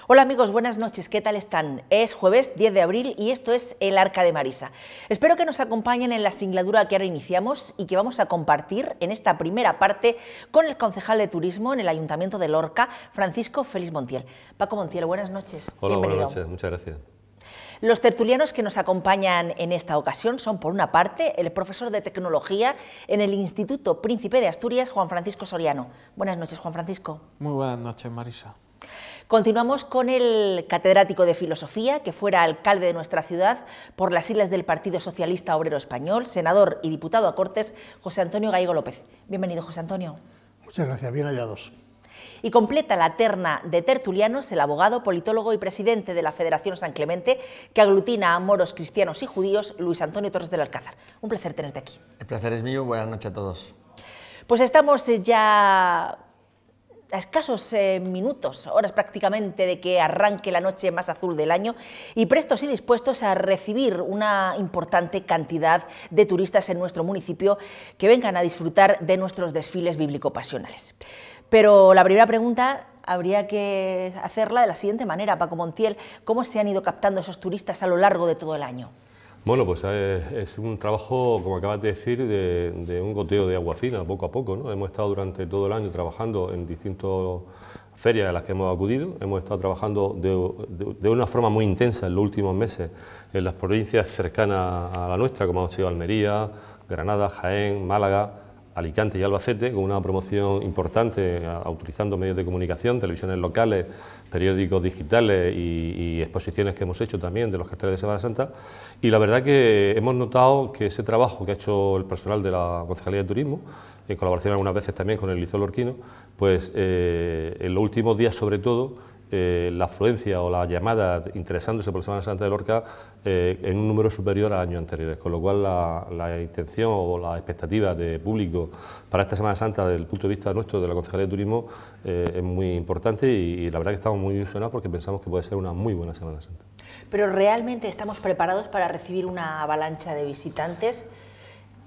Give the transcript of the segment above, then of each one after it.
Hola amigos, buenas noches, ¿qué tal están? Es jueves 10 de abril y esto es El Arca de Marisa. Espero que nos acompañen en la singladura que ahora iniciamos y que vamos a compartir en esta primera parte con el concejal de Turismo en el Ayuntamiento de Lorca, Francisco Félix Montiel. Paco Montiel, buenas noches. Hola, bienvenido. Buenas noches, muchas gracias. Los tertulianos que nos acompañan en esta ocasión son, por una parte, el profesor de Tecnología en el Instituto Príncipe de Asturias, Juan Francisco Soriano. Buenas noches, Juan Francisco. Muy buenas noches, Marisa. Continuamos con el catedrático de Filosofía, que fuera alcalde de nuestra ciudad por las siglas del Partido Socialista Obrero Español, senador y diputado a Cortes, José Antonio Gallego López. Bienvenido, José Antonio. Muchas gracias, bien hallados. Y completa la terna de tertulianos el abogado, politólogo y presidente de la Federación San Clemente, que aglutina a moros, cristianos y judíos, Luis Antonio Torres del Alcázar. Un placer tenerte aquí. El placer es mío, buenas noches a todos. Pues estamos ya a escasos minutos, horas prácticamente de que arranque la noche más azul del año y prestos y dispuestos a recibir una importante cantidad de turistas en nuestro municipio que vengan a disfrutar de nuestros desfiles bíblico-pasionales. Pero la primera pregunta habría que hacerla de la siguiente manera, Paco Montiel: ¿cómo se han ido captando esos turistas a lo largo de todo el año? Bueno, pues es un trabajo, como acabas de decir, de un goteo de agua fina, poco a poco, ¿no? Hemos estado durante todo el año trabajando en distintas ferias a las que hemos acudido, hemos estado trabajando de una forma muy intensa en los últimos meses en las provincias cercanas a la nuestra, como han sido Almería, Granada, Jaén, Málaga, Alicante y Albacete, con una promoción importante, utilizando medios de comunicación, televisiones locales, periódicos digitales y exposiciones que hemos hecho también de los carteles de Semana Santa. Y la verdad que hemos notado que ese trabajo que ha hecho el personal de la Concejalía de Turismo, en colaboración algunas veces también con el Liceo Lorquino, pues en los últimos días sobre todo, la afluencia o la llamada interesándose por la Semana Santa de Lorca en un número superior a años anteriores, con lo cual la intención o la expectativa de público para esta Semana Santa desde el punto de vista nuestro de la Concejalía de Turismo es muy importante y la verdad que estamos muy ilusionados porque pensamos que puede ser una muy buena Semana Santa. Pero ¿realmente estamos preparados para recibir una avalancha de visitantes?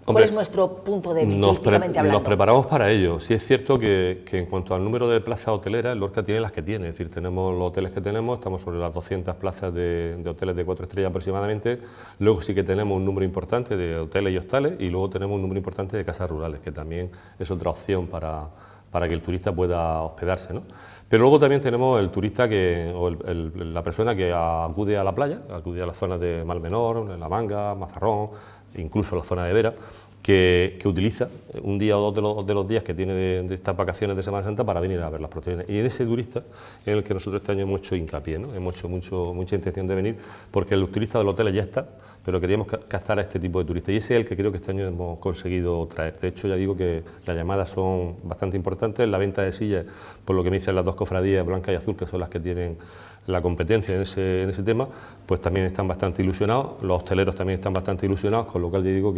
Hombre, ¿cuál es nuestro punto de vista turísticamente hablando? Nos preparamos para ello. Sí es cierto que en cuanto al número de plazas hoteleras, Lorca tiene las que tiene, es decir, tenemos los hoteles que tenemos, estamos sobre las 200 plazas de hoteles de 4 estrellas aproximadamente, luego sí que tenemos un número importante de hoteles y hostales y luego tenemos un número importante de casas rurales, que también es otra opción para que el turista pueda hospedarse, ¿no? Pero luego también tenemos el turista la persona que acude a la playa, acude a las zonas de Mar Menor, La Manga, Mazarrón, incluso la zona de Vera, que utiliza un día o dos de los días que tiene de estas vacaciones de Semana Santa para venir a ver las procesiones. Y en ese turista en el que nosotros este año hemos hecho hincapié, ¿no? Hemos hecho mucha intención de venir, porque el turista del hotel ya está, pero queríamos captar a este tipo de turistas. Y ese es el que creo que este año hemos conseguido traer. De hecho, ya digo que las llamadas son bastante importantes, la venta de sillas, por lo que me dicen las dos cofradías, Blanca y Azul, que son las que tienen la competencia en ese tema, pues también están bastante ilusionados, los hosteleros también están bastante ilusionados, con lo cual yo digo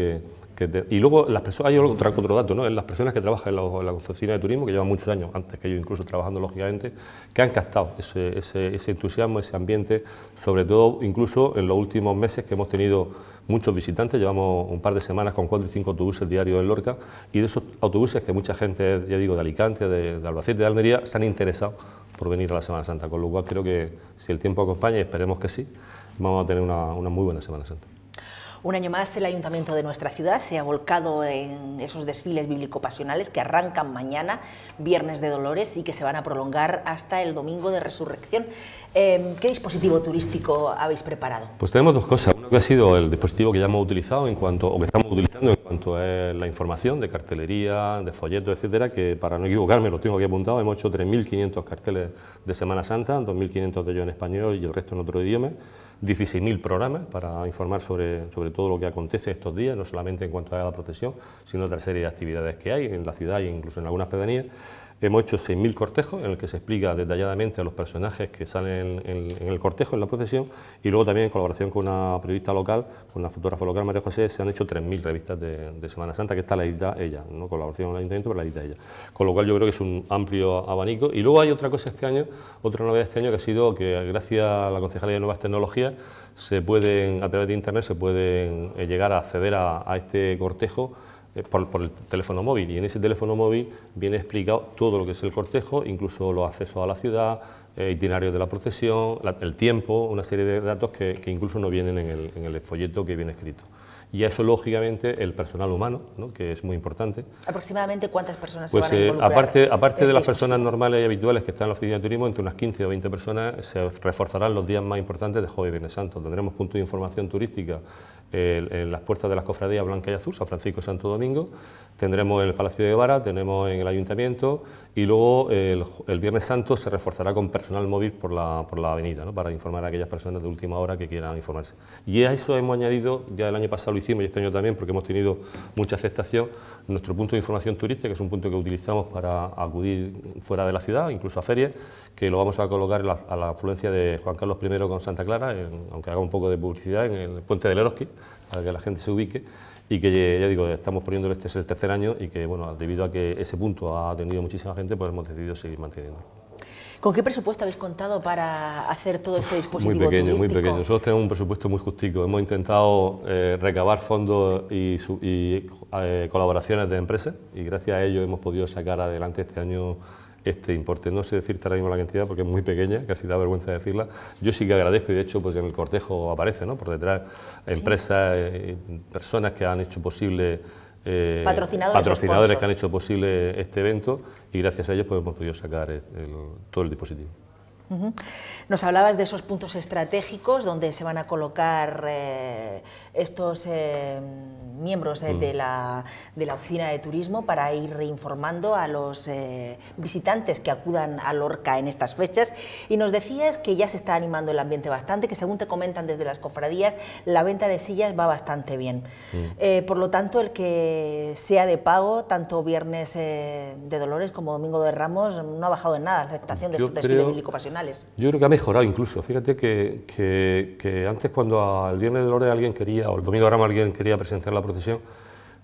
y luego las personas, hay otro dato, ¿no? En las personas que trabajan en la oficina de turismo, que llevan muchos años, antes que yo incluso trabajando lógicamente, que han captado ese entusiasmo, ese ambiente, sobre todo incluso en los últimos meses que hemos tenido muchos visitantes, llevamos un par de semanas con 4 y 5 autobuses diarios en Lorca, y de esos autobuses que mucha gente, ya digo, de Alicante, de Albacete, de Almería, se han interesado por venir a la Semana Santa, con lo cual creo que si el tiempo acompaña, y esperemos que sí, vamos a tener una muy buena Semana Santa. Un año más el Ayuntamiento de nuestra ciudad se ha volcado en esos desfiles bíblico-pasionales que arrancan mañana, Viernes de Dolores, y que se van a prolongar hasta el Domingo de Resurrección. ¿Qué dispositivo turístico habéis preparado? Pues tenemos dos cosas. Uno que ha sido el dispositivo que ya hemos utilizado que estamos utilizando en cuanto a la información de cartelería, de folletos, etcétera, que para no equivocarme lo tengo aquí apuntado, hemos hecho 3.500 carteles de Semana Santa, 2.500 de ellos en español y el resto en otro idioma. 16.000 programas para informar sobre todo lo que acontece estos días, no solamente en cuanto a la procesión, sino otra serie de actividades que hay en la ciudad e incluso en algunas pedanías. Hemos hecho 6.000 cortejos en el que se explica detalladamente a los personajes que salen en el cortejo, en la procesión, y luego también en colaboración con una periodista local, con una fotógrafa local, María José, se han hecho 3.000 revistas de Semana Santa, que esta la edita ella, no colaboración con el Ayuntamiento, pero la edita ella. Con lo cual yo creo que es un amplio abanico. Y luego hay otra cosa este año, otra novedad este año, que ha sido que gracias a la Concejalía de Nuevas Tecnologías, a través de Internet se pueden llegar a acceder a este cortejo por el teléfono móvil, y en ese teléfono móvil viene explicado todo lo que es el cortejo, incluso los accesos a la ciudad, itinerarios de la procesión, el tiempo, una serie de datos que incluso no vienen en el folleto que viene escrito. Y a eso, lógicamente, el personal humano, ¿no?, que es muy importante. ¿Aproximadamente cuántas personas pues, se van a involucrar? Aparte de las personas normales y habituales que están en la oficina de turismo, entre unas 15 o 20 personas se reforzarán los días más importantes de Jueves y Viernes Santo. Tendremos puntos de información turística en las puertas de las cofradías Blanca y Azul, San Francisco y Santo Domingo. Tendremos en el Palacio de Guevara, tenemos en el Ayuntamiento, y luego el Viernes Santo se reforzará con personal móvil por la avenida, ¿no?, para informar a aquellas personas de última hora que quieran informarse. Y a eso hemos añadido, ya el año pasado lo hicimos y este año también, porque hemos tenido mucha aceptación, nuestro punto de información turística, que es un punto que utilizamos para acudir fuera de la ciudad, incluso a ferias, que lo vamos a colocar a la afluencia de Juan Carlos I con Santa Clara, aunque haga un poco de publicidad, en el Puente del Eroski, para que la gente se ubique, y que ya digo, estamos poniéndolo, este es el tercer año, y que bueno, debido a que ese punto ha atendido muchísima gente, pues hemos decidido seguir manteniendo. ¿Con qué presupuesto habéis contado para hacer todo este dispositivo turístico? Muy pequeño. Nosotros tenemos un presupuesto muy justico. Hemos intentado recabar fondos y colaboraciones de empresas, y gracias a ello hemos podido sacar adelante este año este importe. No sé decirte ahora mismo la cantidad porque es muy pequeña, casi da vergüenza decirla. Yo sí que agradezco, y de hecho pues en el cortejo aparece, ¿no?, por detrás, empresas, personas que han hecho posible, patrocinadores que han hecho posible este evento, y gracias a ellos pues hemos podido sacar todo el dispositivo. Nos hablabas de esos puntos estratégicos donde se van a colocar estos miembros de la oficina de turismo para ir informando a los visitantes que acudan a Lorca en estas fechas, y nos decías que ya se está animando el ambiente bastante, que según te comentan desde las cofradías, la venta de sillas va bastante bien. Por lo tanto, el que sea de pago, tanto Viernes de Dolores como Domingo de Ramos, no ha bajado en nada la aceptación de estos desfiles bíblico-pasionales. Yo creo que ha mejorado incluso. Fíjate que antes, cuando al Viernes de Dolores alguien quería, o el Domingo de Ramos alguien quería presenciar la procesión,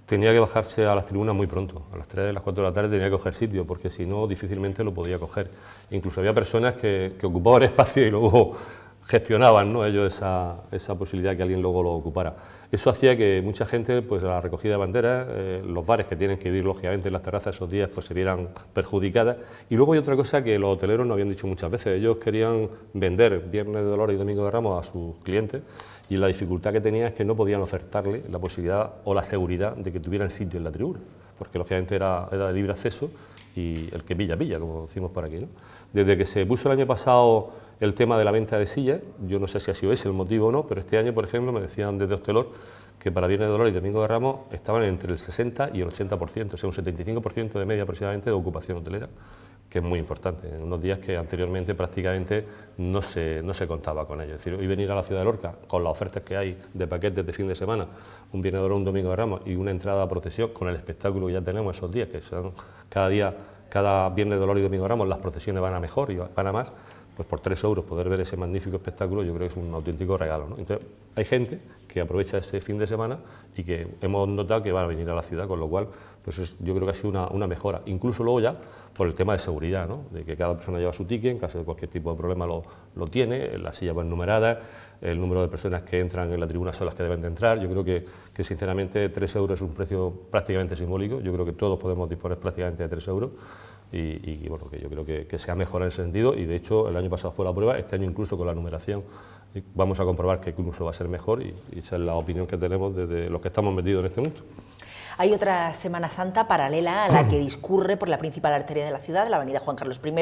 tenía que bajarse a las tribunas muy pronto, a las 3, a las 4 de la tarde tenía que coger sitio, porque si no difícilmente lo podía coger. Incluso había personas que ocupaban espacio y luego gestionaban, ¿no?, ellos esa posibilidad que alguien luego lo ocupara. Eso hacía que mucha gente, pues a la recogida de banderas, los bares que tienen que vivir lógicamente en las terrazas esos días, pues se vieran perjudicadas. Y luego hay otra cosa que los hoteleros nos habían dicho muchas veces: ellos querían vender Viernes de Dolores y Domingo de Ramos a sus clientes, y la dificultad que tenían es que no podían ofertarle la posibilidad o la seguridad de que tuvieran sitio en la tribuna, porque lógicamente era de libre acceso, y el que pilla, pilla, como decimos por aquí, ¿no? Desde que se puso el año pasado el tema de la venta de sillas, yo no sé si ha sido ese el motivo o no, pero este año, por ejemplo, me decían desde Hostelor que para Viernes de Dolores y Domingo de Ramos estaban entre el 60 y el 80%, o sea, un 75% de media aproximadamente de ocupación hotelera, que es muy importante, en unos días que anteriormente prácticamente no se contaba con ello. Es decir, hoy venir a la ciudad de Lorca con las ofertas que hay de paquetes de fin de semana, un Viernes de Dolores, un Domingo de Ramos y una entrada a procesión, con el espectáculo que ya tenemos esos días, que son cada día, cada Viernes de Dolores y Domingo de Ramos, las procesiones van a mejor y van a más, pues por 3 euros poder ver ese magnífico espectáculo, yo creo que es un auténtico regalo, ¿no? Entonces, hay gente que aprovecha ese fin de semana y que hemos notado que van a venir a la ciudad, con lo cual, pues yo creo que ha sido una mejora. Incluso luego ya por el tema de seguridad, ¿no?, de que cada persona lleva su ticket, en caso de cualquier tipo de problema lo tiene, las sillas van numeradas, el número de personas que entran en la tribuna son las que deben de entrar. Yo creo que sinceramente 3 euros es un precio prácticamente simbólico, yo creo que todos podemos disponer prácticamente de 3 euros. Y bueno, que yo creo que se ha mejorado en ese sentido, y de hecho el año pasado fue la prueba, este año incluso con la numeración vamos a comprobar que incluso va a ser mejor, y esa es la opinión que tenemos desde los que estamos metidos en este mundo. Hay otra Semana Santa paralela a la que discurre por la principal arteria de la ciudad, la avenida Juan Carlos I,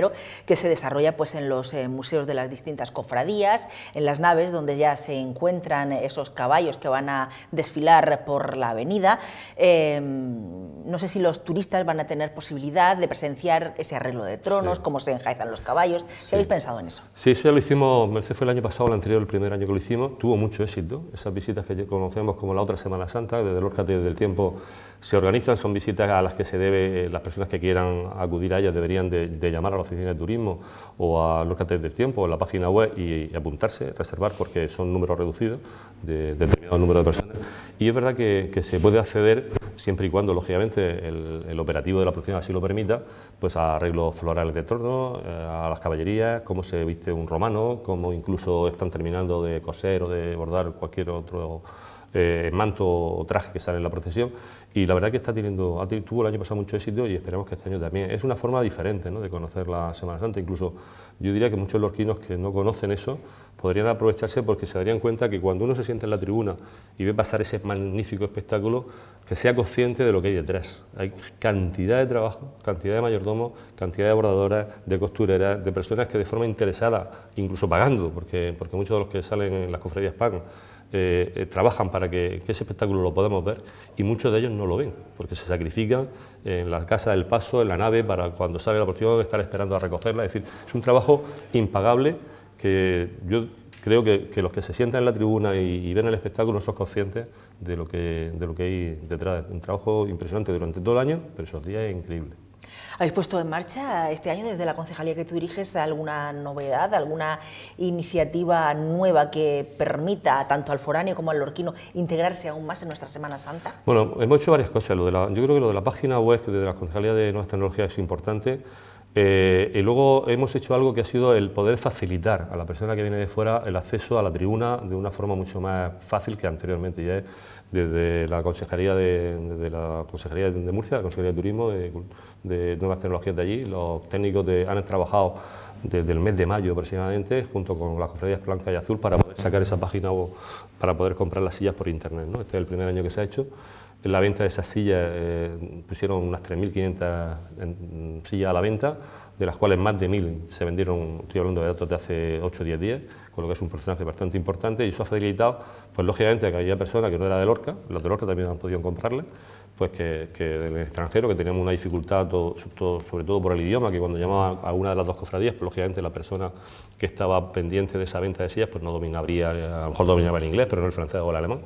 que se desarrolla pues en los museos de las distintas cofradías, en las naves donde ya se encuentran esos caballos que van a desfilar por la avenida. No sé si los turistas van a tener posibilidad de presenciar ese arreglo de tronos, cómo se enjaezan los caballos. ¿Si habéis pensado en eso? Sí, eso ya lo hicimos, Merced fue el año pasado, el anterior, el primer año que lo hicimos, tuvo mucho éxito, esas visitas que conocemos como la otra Semana Santa, desde Lorca, desde el tiempo Se organizan, son visitas a las que se debe, las personas que quieran acudir a ellas deberían de llamar a la oficina de turismo o a Lorca del Tiempo o en la página web y apuntarse, reservar, porque son números reducidos de determinado número de personas. Y es verdad que se puede acceder siempre y cuando, lógicamente, el operativo de la producción así lo permita, pues a arreglos florales de torno, a las caballerías, cómo se viste un romano, cómo incluso están terminando de coser o de bordar cualquier otro manto o traje que sale en la procesión, y la verdad que tuvo el año pasado mucho éxito y esperamos que este año también. Es una forma diferente, ¿no?, de conocer la Semana Santa. Incluso yo diría que muchos lorquinos que no conocen eso podrían aprovecharse, porque se darían cuenta que cuando uno se sienta en la tribuna y ve pasar ese magnífico espectáculo, que sea consciente de lo que hay detrás. Hay cantidad de trabajo, cantidad de mayordomos, cantidad de bordadoras, de costureras, de personas que de forma interesada, incluso pagando, porque muchos de los que salen en las cofradías pagan, trabajan para que ese espectáculo lo podamos ver, y muchos de ellos no lo ven, porque se sacrifican en la casa del paso, en la nave, para cuando sale la procesión estar esperando a recogerla. Es decir, es un trabajo impagable que yo creo que los que se sientan en la tribuna y ven el espectáculo son conscientes de lo que hay detrás. Un trabajo impresionante durante todo el año, pero esos días es increíble. ¿Habéis puesto en marcha este año, desde la concejalía que tú diriges, alguna novedad, alguna iniciativa nueva que permita tanto al foráneo como al lorquino integrarse aún más en nuestra Semana Santa? Bueno, hemos hecho varias cosas. Yo creo que lo de la página web de la Concejalía de Nuevas Tecnologías es importante. Y luego hemos hecho algo que ha sido el poder facilitar a la persona que viene de fuera el acceso a la tribuna de una forma mucho más fácil que anteriormente. Ya es desde la Consejería de Murcia, la Consejería de Turismo, de Nuevas Tecnologías de allí. Los técnicos han trabajado desde el mes de mayo aproximadamente, junto con las cofradías blanca y azul, para poder sacar esa página web, para poder comprar las sillas por internet, ¿no? Este es el primer año que se ha hecho. En la venta de esas sillas pusieron unas 3.500 sillas a la venta, de las cuales más de 1.000 se vendieron, estoy hablando de datos de hace 8 o 10 días, con lo que es un porcentaje bastante importante, y eso ha facilitado, pues lógicamente, que había personas que no eran de Lorca, los de Lorca también han podido comprarle, pues que del extranjero, que teníamos una dificultad, sobre todo por el idioma, que cuando llamaba a una de las dos cofradías, pues lógicamente la persona que estaba pendiente de esa venta de sillas, pues no dominaría, a lo mejor dominaba el inglés, pero no el francés o el alemán.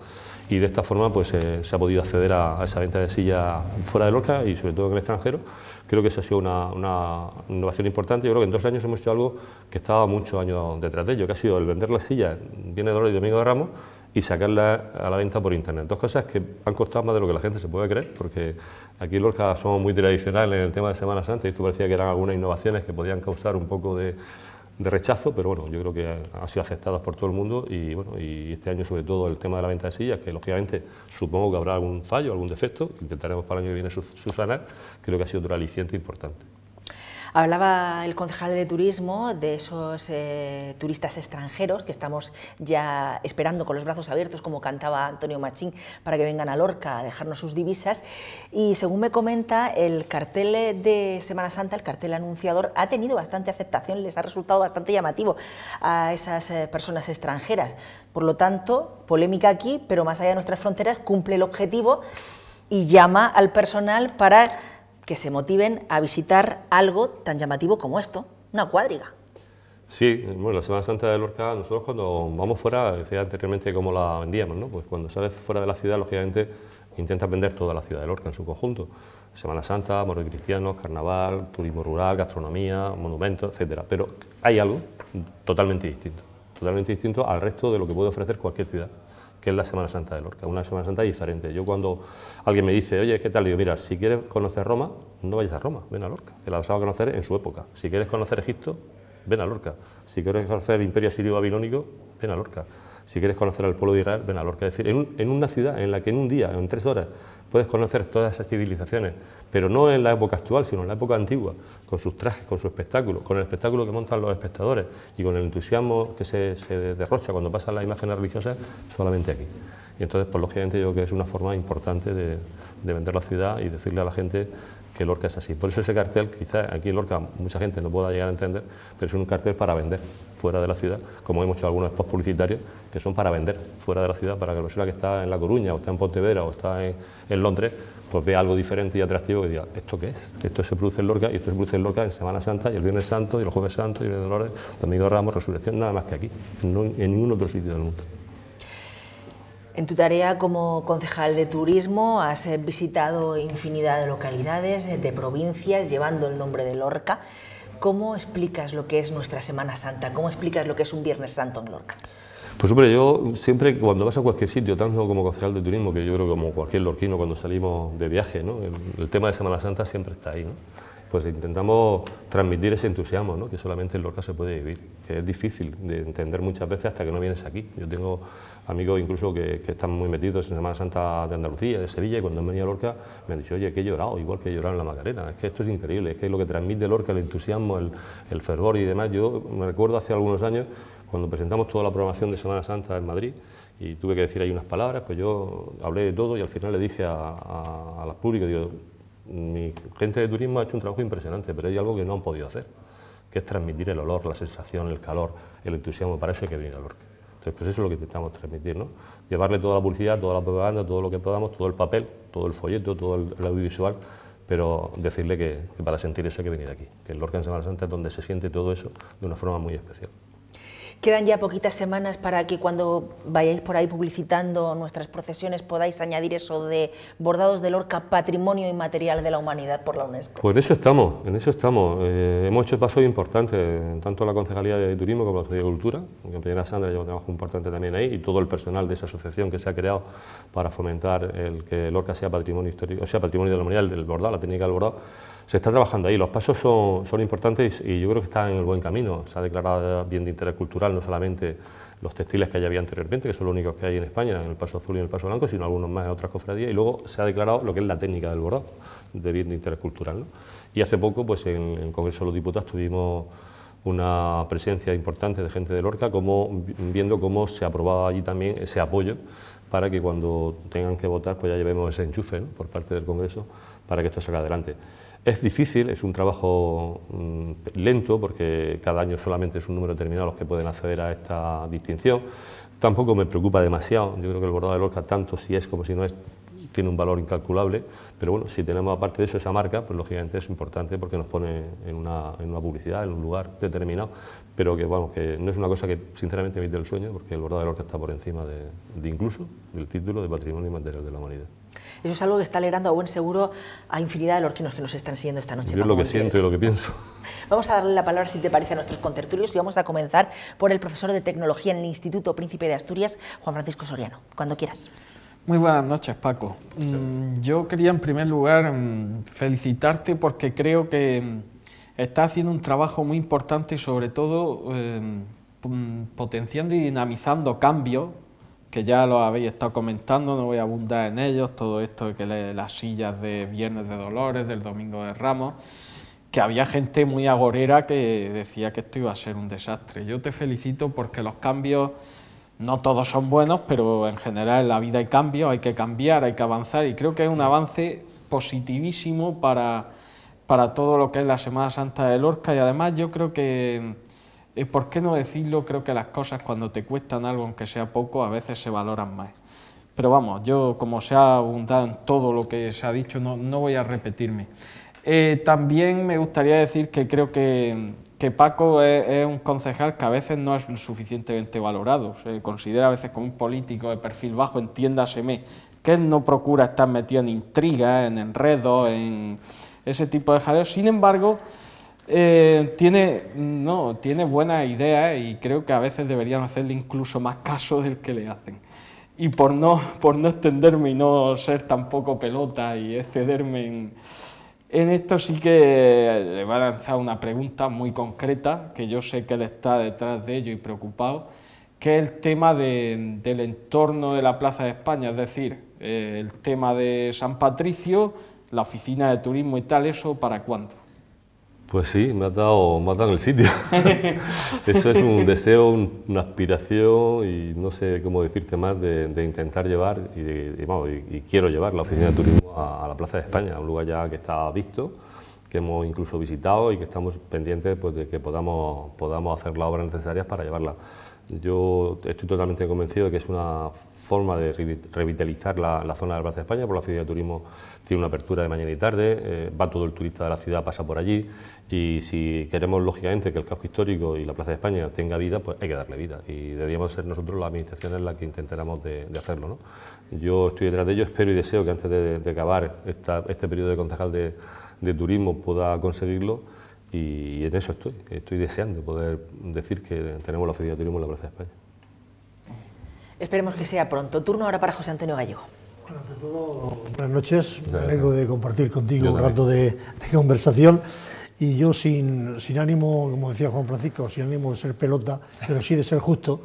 Y de esta forma pues se ha podido acceder a esa venta de sillas fuera de Lorca y sobre todo en el extranjero. Creo que eso ha sido una innovación importante. Yo creo que en 2 años hemos hecho algo que estaba muchos años detrás de ello, que ha sido el vender las sillas Viernes de Dolores y Domingo de Ramos y sacarlas a la venta por internet. 2 cosas que han costado más de lo que la gente se puede creer, porque aquí en Lorca somos muy tradicionales en el tema de Semana Santa y esto parecía que eran algunas innovaciones que podían causar un poco de rechazo, pero bueno, yo creo que han sido aceptadas por todo el mundo y bueno, y este año sobre todo el tema de la venta de sillas, que lógicamente supongo que habrá algún fallo, algún defecto, intentaremos para el año que viene subsanar, creo que ha sido otro aliciente importante. Hablaba el concejal de Turismo de esos turistas extranjeros que estamos ya esperando con los brazos abiertos, como cantaba Antonio Machín, para que vengan a Lorca a dejarnos sus divisas. Y según me comenta, el cartel de Semana Santa, el cartel anunciador, ha tenido bastante aceptación, les ha resultado bastante llamativo a esas personas extranjeras. Por lo tanto, polémica aquí, pero más allá de nuestras fronteras, cumple el objetivo y llama al personal para que se motiven a visitar algo tan llamativo como esto, una cuadriga. Sí, bueno, la Semana Santa de Lorca, nosotros cuando vamos fuera, decía anteriormente cómo la vendíamos, ¿no? Pues cuando sales fuera de la ciudad, lógicamente, intentas vender toda la ciudad de Lorca en su conjunto. Semana Santa, moros y cristianos, carnaval, turismo rural, gastronomía, monumentos, etcétera. Pero hay algo totalmente distinto al resto de lo que puede ofrecer cualquier ciudad, que es la Semana Santa de Lorca, una Semana Santa diferente. Yo cuando alguien me dice, oye, ¿qué tal? Le digo, mira, si quieres conocer Roma, no vayas a Roma, ven a Lorca, que la vas a conocer en su época. Si quieres conocer Egipto, ven a Lorca. Si quieres conocer el Imperio Asirio Babilónico, ven a Lorca. Si quieres conocer al pueblo de Israel, ven a Lorca. Es decir, en una ciudad en la que en un día, en 3 horas, puedes conocer todas esas civilizaciones, pero no en la época actual, sino en la época antigua, con sus trajes, con su espectáculo, con el espectáculo que montan los espectadores y con el entusiasmo que se derrocha cuando pasan las imágenes religiosas, solamente aquí. Y entonces, pues lógicamente, yo creo que es una forma importante de vender la ciudad y decirle a la gente que Lorca es así. Por eso ese cartel, quizás aquí en Lorca mucha gente no pueda llegar a entender, pero es un cartel para vender fuera de la ciudad, como hemos hecho algunos spots publicitarios que son para vender fuera de la ciudad, para que la persona que está en La Coruña, o está en Pontevedra, o está en Londres, pues vea algo diferente y atractivo y diga, ¿esto qué es? Esto se produce en Lorca, y esto se produce en Lorca en Semana Santa, y el Viernes Santo, y el Jueves Santo, y el Viernes de Dolores, Domingo de Ramos, Resurrección, nada más que aquí, no en ningún otro sitio del mundo. En tu tarea como concejal de turismo has visitado infinidad de localidades, de provincias, llevando el nombre de Lorca. ¿Cómo explicas lo que es nuestra Semana Santa? ¿Cómo explicas lo que es un Viernes Santo en Lorca? Pues hombre, yo siempre cuando vas a cualquier sitio, tanto como concejal de turismo, que yo creo que como cualquier lorquino cuando salimos de viaje, ¿no? El tema de Semana Santa siempre está ahí, ¿no? Pues intentamos transmitir ese entusiasmo, ¿no? Que solamente en Lorca se puede vivir, que es difícil de entender muchas veces hasta que no vienes aquí. Yo tengo amigos incluso que están muy metidos en Semana Santa de Andalucía, de Sevilla, y cuando han venido a Lorca me han dicho, oye, que he llorado, igual que he llorado en la Macarena, es que esto es increíble, es que lo que transmite Lorca, el entusiasmo, el fervor y demás. Yo me recuerdo hace algunos años, cuando presentamos toda la programación de Semana Santa en Madrid, y tuve que decir ahí unas palabras, pues yo hablé de todo y al final le dije a las públicas, digo, mi gente de turismo ha hecho un trabajo impresionante, pero hay algo que no han podido hacer, que es transmitir el olor, la sensación, el calor, el entusiasmo. Para eso hay que venir a Lorca. Entonces, pues eso es lo que intentamos transmitir, ¿no? Llevarle toda la publicidad, toda la propaganda, todo lo que podamos, todo el papel, todo el folleto, todo el audiovisual, pero decirle que para sentir eso hay que venir aquí, que en Lorca en Semana Santa es donde se siente todo eso de una forma muy especial. Quedan ya poquitas semanas para que cuando vayáis por ahí publicitando nuestras procesiones podáis añadir eso de bordados de Lorca, patrimonio inmaterial de la humanidad por la UNESCO. Pues en eso estamos, en eso estamos. Hemos hecho pasos importantes, tanto la Concejalía de Turismo como la Concejalía de Cultura, mi compañera Sandra lleva un trabajo importante también ahí, y todo el personal de esa asociación que se ha creado para fomentar el que Lorca sea patrimonio histórico, o sea, patrimonio de la humanidad, el bordado, la técnica del bordado. Se está trabajando ahí, los pasos son importantes y yo creo que están en el buen camino. Se ha declarado bien de interés cultural no solamente los textiles que ya había anteriormente, que son los únicos que hay en España, en el Paso Azul y en el Paso Blanco, sino algunos más en otras cofradías, y luego se ha declarado lo que es la técnica del bordado, de bien de interés cultural, ¿no? Y hace poco, pues en el Congreso de los Diputados tuvimos una presencia importante de gente de Lorca, viendo cómo se aprobaba allí también ese apoyo para que cuando tengan que votar, pues ya llevemos ese enchufe, ¿no?, por parte del Congreso para que esto salga adelante. Es difícil, es un trabajo lento, porque cada año solamente es un número determinado los que pueden acceder a esta distinción. Tampoco me preocupa demasiado, yo creo que el bordado de Lorca, tanto si es como si no es, tiene un valor incalculable, pero bueno, si tenemos aparte de eso esa marca, pues lógicamente es importante porque nos pone en una publicidad, en un lugar determinado, pero que, bueno, que no es una cosa que sinceramente me dé el sueño, porque el bordado de Lorca está por encima de incluso del título de Patrimonio Inmaterial de la Humanidad. Eso es algo que está alegrando a buen seguro a infinidad de lorquinos que nos están siguiendo esta noche. Yo es lo que siento y lo que pienso. Vamos a darle la palabra, si te parece, a nuestros contertulios y vamos a comenzar por el profesor de Tecnología en el Instituto Príncipe de Asturias, Juan Francisco Soriano. Cuando quieras. Muy buenas noches, Paco. Yo quería, en primer lugar, felicitarte porque creo que estás haciendo un trabajo muy importante y, sobre todo, potenciando y dinamizando cambios, que ya lo habéis estado comentando, no voy a abundar en ellos, todo esto de que las sillas de Viernes de Dolores, del Domingo de Ramos, que había gente muy agorera que decía que esto iba a ser un desastre. Yo te felicito porque los cambios, no todos son buenos, pero en general en la vida hay cambios, hay que cambiar, hay que avanzar, y creo que es un avance positivísimo para todo lo que es la Semana Santa de Lorca, y además yo creo que, ¿por qué no decirlo? Creo que las cosas cuando te cuestan algo, aunque sea poco, a veces se valoran más. Pero vamos, yo como se ha abundado en todo lo que se ha dicho, no voy a repetirme. También me gustaría decir que creo que Paco es un concejal que a veces no es suficientemente valorado. Se considera a veces como un político de perfil bajo, entiéndaseme, que él no procura estar metido en intrigas, en enredos, en ese tipo de jaleos. Sin embargo, tiene buenas ideas y creo que a veces deberían hacerle incluso más caso del que le hacen. Y por no extenderme y no ser tampoco pelota y excederme en esto, sí que le voy a lanzar una pregunta muy concreta, que yo sé que él está detrás de ello y preocupado, que es el tema del entorno de la Plaza de España, es decir, el tema de San Patricio, la oficina de turismo y tal, ¿eso para cuándo? Pues sí, me has dado en el sitio. Eso es un deseo, una aspiración y no sé cómo decirte más de intentar llevar y quiero llevar la oficina de turismo a la Plaza de España, un lugar ya que está visto, hemos incluso visitado y que estamos pendientes pues, de que podamos hacer las obras necesarias para llevarla. Yo estoy totalmente convencido de que es una forma de revitalizar la zona de la Plaza de España, porque la ciudad de turismo tiene una apertura de mañana y tarde, va todo el turista de la ciudad, pasa por allí, y si queremos lógicamente que el casco histórico y la Plaza de España tenga vida, pues hay que darle vida, y deberíamos ser nosotros, la administración, en la que intentáramos de hacerlo, ¿no? Yo estoy detrás de ello, espero y deseo que antes de acabar este periodo de concejal de turismo pueda conseguirlo, y en eso estoy deseando poder decir que tenemos la oficina de turismo en la Plaza de España. Esperemos que sea pronto. Turno ahora para José Antonio Gallego. Bueno, ante todo, buenas noches. Me alegro de compartir contigo un rato de conversación. Y yo sin ánimo, como decía Juan Francisco, sin ánimo de ser pelota, pero sí de ser justo,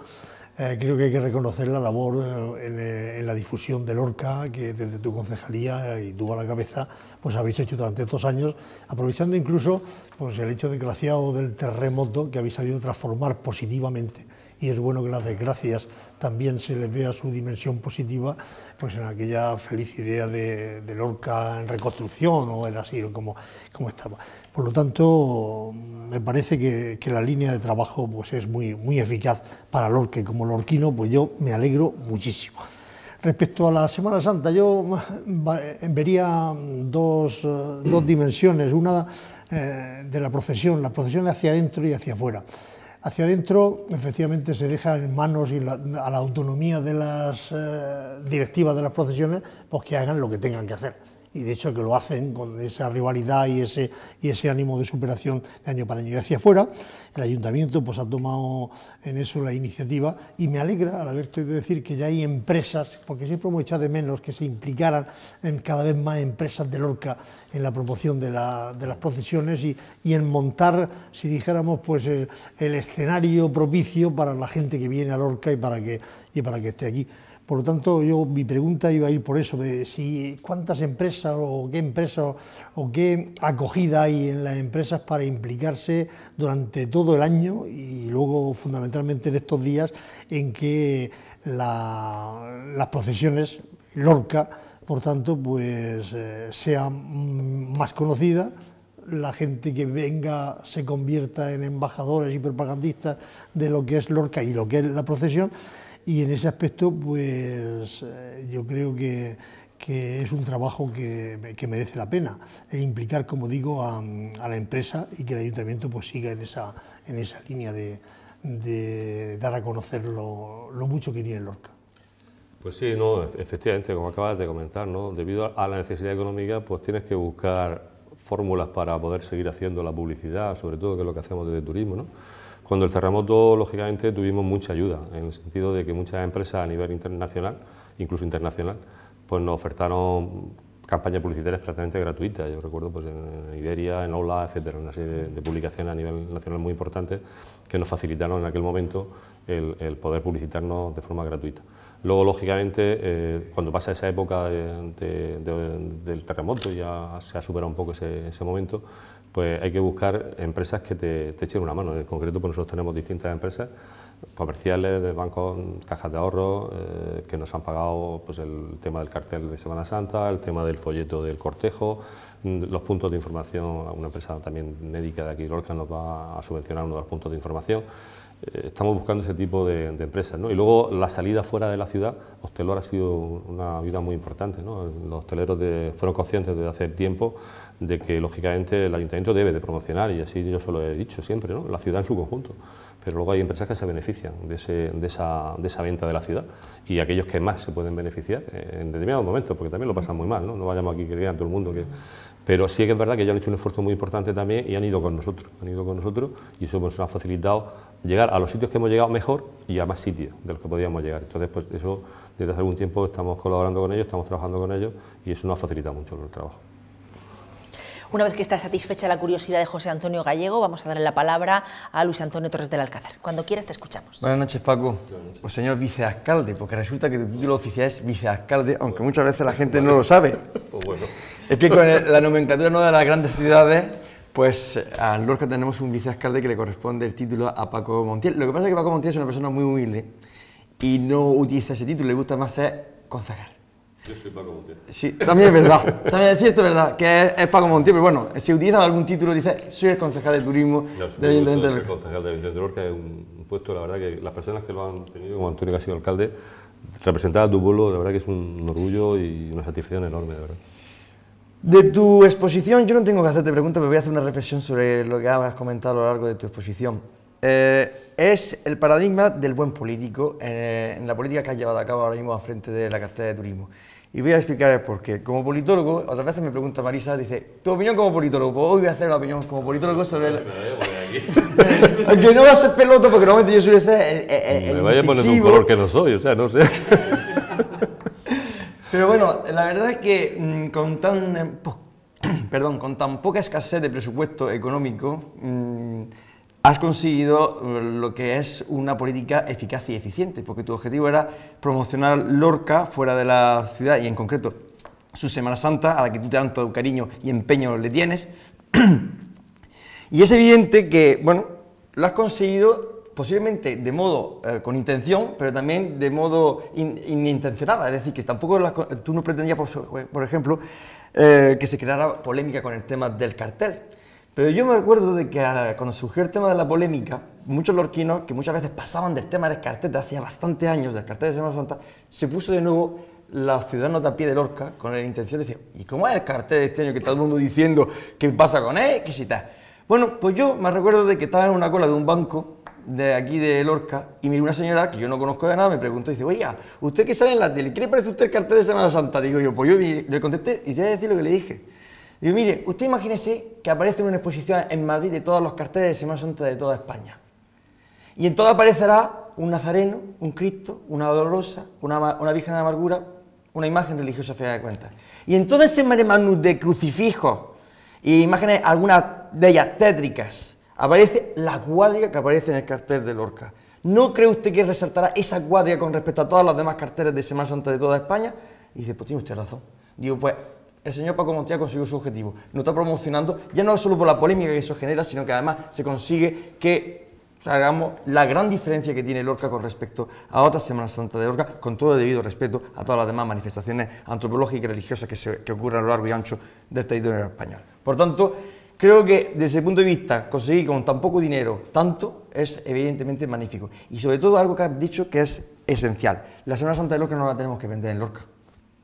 creo que hay que reconocer la labor en la difusión de Lorca, que desde tu concejalía y tú a la cabeza, pues habéis hecho durante estos años, aprovechando incluso pues, el hecho desgraciado del terremoto que habéis sabido transformar positivamente. Y es bueno que las desgracias también se les vea su dimensión positiva, pues en aquella feliz idea de Lorca en reconstrucción, o era así como estaba. Por lo tanto, me parece que la línea de trabajo pues es muy eficaz para Lorca, y como lorquino pues yo me alegro muchísimo. Respecto a la Semana Santa, yo vería dos dimensiones, una de la procesión hacia adentro y hacia afuera. Hacia adentro, efectivamente, se deja en manos y a la autonomía de las directivas de las procesiones, pues que hagan lo que tengan que hacer. Y de hecho que lo hacen con esa rivalidad y ese ánimo de superación de año para año. Y hacia afuera, el ayuntamiento pues ha tomado en eso la iniciativa, y me alegra al haberte oído decir que ya hay empresas, porque siempre hemos echado de menos que se implicaran en cada vez más empresas de Lorca en la promoción de las procesiones y en montar, si dijéramos, pues el escenario propicio para la gente que viene a Lorca y para que esté aquí. Por lo tanto, mi pregunta iba a ir por eso, de si cuántas empresas o qué acogida hay en las empresas para implicarse durante todo el año, y luego fundamentalmente en estos días en que las procesiones, Lorca, por tanto, pues sea más conocida, la gente que venga se convierta en embajadores y propagandistas de lo que es Lorca y lo que es la procesión. Y en ese aspecto, pues yo creo que es un trabajo que merece la pena, el implicar, como digo, a la empresa, y que el ayuntamiento pues siga en esa línea de dar a conocer lo mucho que tiene Lorca. Pues sí, no, efectivamente, como acabas de comentar, ¿no? Debido a la necesidad económica, pues tienes que buscar fórmulas para poder seguir haciendo la publicidad, sobre todo, que es lo que hacemos desde turismo, ¿no? Cuando el terremoto, lógicamente, tuvimos mucha ayuda, en el sentido de que muchas empresas a nivel internacional, incluso internacional, pues nos ofertaron campañas publicitarias prácticamente gratuitas. Yo recuerdo pues, en Iberia, en Ola, etcétera, una serie de publicaciones a nivel nacional muy importantes que nos facilitaron en aquel momento el poder publicitarnos de forma gratuita. Luego, lógicamente, cuando pasa esa época del terremoto, ya se ha superado un poco ese momento, pues hay que buscar empresas que te echen una mano. En concreto, pues nosotros tenemos distintas empresas comerciales, de bancos, cajas de ahorro, que nos han pagado pues, el tema del cartel de Semana Santa, el tema del folleto del cortejo, los puntos de información. Una empresa también médica de aquí, Lorca, nos va a subvencionar uno de los puntos de información. Estamos buscando ese tipo de empresas, ¿no? Y luego la salida fuera de la ciudad, Hostelor ha sido una ayuda muy importante, ¿no? Los hosteleros fueron conscientes desde hace tiempo de que lógicamente el ayuntamiento debe de promocionar, y así yo se lo he dicho siempre, ¿no? La ciudad en su conjunto, pero luego hay empresas que se benefician de esa venta de la ciudad, y aquellos que más se pueden beneficiar en determinados momentos, porque también lo pasan muy mal, no vayamos aquí que digan todo el mundo que... Pero sí que es verdad que ellos han hecho un esfuerzo muy importante también y han ido con nosotros, y eso nos ha facilitado llegar a los sitios que hemos llegado mejor y a más sitios de los que podíamos llegar. Entonces, pues eso desde hace algún tiempo estamos colaborando con ellos, estamos trabajando con ellos, y eso nos ha facilitado mucho el trabajo. Una vez que está satisfecha la curiosidad de José Antonio Gallego, vamos a darle la palabra a Luis Antonio Torres del Alcázar. Cuando quieras te escuchamos. Buenas noches, Paco. O señor vicealcalde, porque resulta que tu título oficial es vicealcalde, aunque muchas veces la gente no lo sabe. Pues bueno. Es que con la nomenclatura de las grandes ciudades, pues a Lorca tenemos un vicealcalde que le corresponde el título a Paco Montiel. Lo que pasa es que Paco Montiel es una persona muy humilde y no utiliza ese título, le gusta más ser concejal. Yo soy Paco Montiel. Sí, también es verdad, también es cierto, es verdad, que es Paco Montiel, pero bueno, si utiliza algún título, dice, soy el concejal de turismo del Ayuntamiento de Lorca. El concejal de Lorca es un puesto, la verdad, que las personas que lo han tenido, como Antonio, que ha sido alcalde, representar a tu pueblo, la verdad que es un orgullo y una satisfacción enorme, de verdad. De tu exposición, yo no tengo que hacerte preguntas, pero voy a hacer una reflexión sobre lo que has comentado a lo largo de tu exposición. Es el paradigma del buen político en la política que has llevado a cabo ahora mismo al frente de la cartera de turismo. Y voy a explicar el porqué. Como politólogo, otras veces me pregunta Marisa, dice, ¿tu opinión como politólogo? Pues hoy voy a hacer la opinión como politólogo sobre el... Aunque no va a ser peloto, porque normalmente yo suele ser el me vaya a poner un color que no soy, o sea, no sé. Pero bueno, la verdad es que con tan poca escasez de presupuesto económico, has conseguido lo que es una política eficaz y eficiente, porque tu objetivo era promocionar Lorca fuera de la ciudad y en concreto su Semana Santa, a la que tú tanto cariño y empeño le tienes. Y es evidente que, bueno, lo has conseguido posiblemente de modo con intención, pero también de modo inintencionada, es decir, que tampoco tú no pretendías, por ejemplo, que se creara polémica con el tema del cartel. Pero yo me acuerdo de que cuando surgió el tema de la polémica, muchos lorquinos, que muchas veces pasaban del tema del cartel de hacía bastantes años, del cartel de Semana Santa, se puso de nuevo los ciudadanos de a pie de Lorca con la intención de decir, ¿y cómo es el cartel de este año que está todo el mundo diciendo qué pasa con él? ¿Qué si tal? Bueno, pues yo me recuerdo de que estaba en una cola de un banco de aquí de Lorca y una señora que yo no conozco de nada me preguntó y dice, oiga, ¿usted que sale en la tele? ¿Qué le parece a usted el cartel de Semana Santa? Digo yo, pues yo le contesté y te voy a decir lo que le dije. Digo, mire, usted imagínese que aparece en una exposición en Madrid de todos los carteles de Semana Santa de toda España. Y en todo aparecerá un nazareno, un Cristo, una dolorosa, una Virgen de Amargura, una imagen religiosa a fin de cuentas. Y en todo ese mare magnum de crucifijos y imágenes, algunas de ellas tétricas, aparece la cuadriga que aparece en el cartel de Lorca. ¿No cree usted que resaltará esa cuadriga con respecto a todos los demás carteles de Semana Santa de toda España? Y dice, pues tiene usted razón. Digo, pues el señor Paco Montiel consiguió su objetivo. Nos está promocionando, ya no solo por la polémica que eso genera, sino que además se consigue que hagamos la gran diferencia que tiene Lorca con respecto a otras Semanas Santas de Lorca, con todo el debido respeto a todas las demás manifestaciones antropológicas y religiosas que ocurren a lo largo y ancho del territorio español. Por tanto, creo que desde el punto de vista conseguir con tan poco dinero tanto es evidentemente magnífico. Y sobre todo algo que has dicho que es esencial. La Semana Santa de Lorca no la tenemos que vender en Lorca.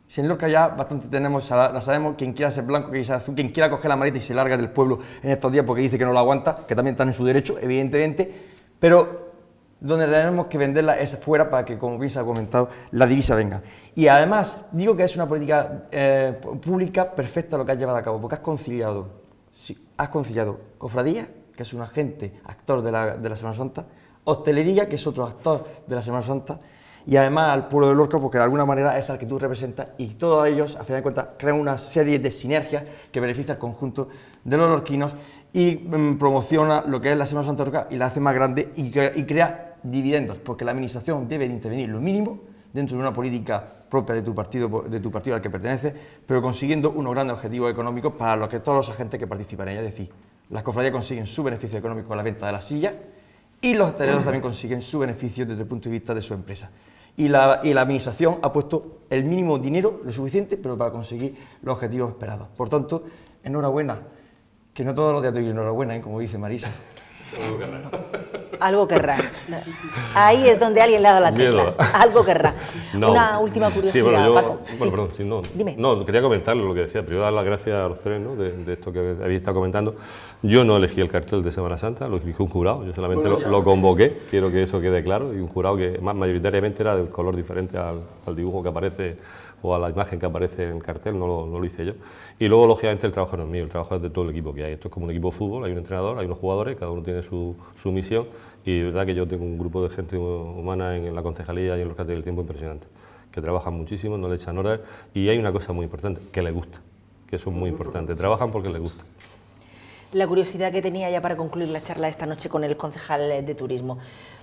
Si en Lorca ya bastante tenemos, la sabemos, quien quiera ser blanco, quien quiera ser azul, quien quiera coger la maleta y se larga del pueblo en estos días porque dice que no la aguanta, que también están en su derecho, evidentemente, pero donde tenemos que venderla es fuera para que, como bien se ha comentado, la divisa venga. Y además, digo que es una política pública perfecta lo que has llevado a cabo, porque has conciliado cofradía, que es un agente, actor de la Semana Santa, hostelería, que es otro actor de la Semana Santa, y además al pueblo de Lorca, porque de alguna manera es al que tú representas, y todos ellos, a final de cuentas, crean una serie de sinergias que beneficia al conjunto de los lorquinos y promociona lo que es la Semana Santa de Lorca y la hace más grande y crea dividendos, porque la administración debe de intervenir lo mínimo dentro de una política propia de tu partido al que pertenece, pero consiguiendo unos grandes objetivos económicos para los que todos los agentes que participan en ella, es decir, las cofradías consiguen su beneficio económico con la venta de las sillas y los hosteleros también consiguen su beneficio desde el punto de vista de su empresa. Y la administración ha puesto el mínimo dinero, lo suficiente, pero para conseguir los objetivos esperados. Por tanto, enhorabuena, que no todos los días te doy enhorabuena, como dice Marisa. Algo querrá. Ahí es donde alguien le ha dado la tecla. Miedo. Algo querrá. No. Una última curiosidad, sí, bueno, Paco. Bueno, perdón, sí, no. Dime. No, quería comentarle lo que decía, pero yo dar las gracias a los tres, ¿no? de esto que habéis estado comentando. Yo no elegí el cartel de Semana Santa, lo eligió un jurado, yo solamente lo convoqué, quiero que eso quede claro, y un jurado que mayoritariamente era de color diferente al dibujo que aparece o a la imagen que aparece en el cartel, no lo hice yo. Y luego, lógicamente, el trabajo no es mío, el trabajo es de todo el equipo que hay. Esto es como un equipo de fútbol, hay un entrenador, hay unos jugadores, cada uno tiene su misión, y es verdad que yo tengo un grupo de gente humana en la concejalía y en los carteles del tiempo impresionante, que trabajan muchísimo, no le echan horas, y hay una cosa muy importante, que les gusta, que eso es muy importante, trabajan porque les gusta. La curiosidad que tenía ya para concluir la charla esta noche con el concejal de Turismo.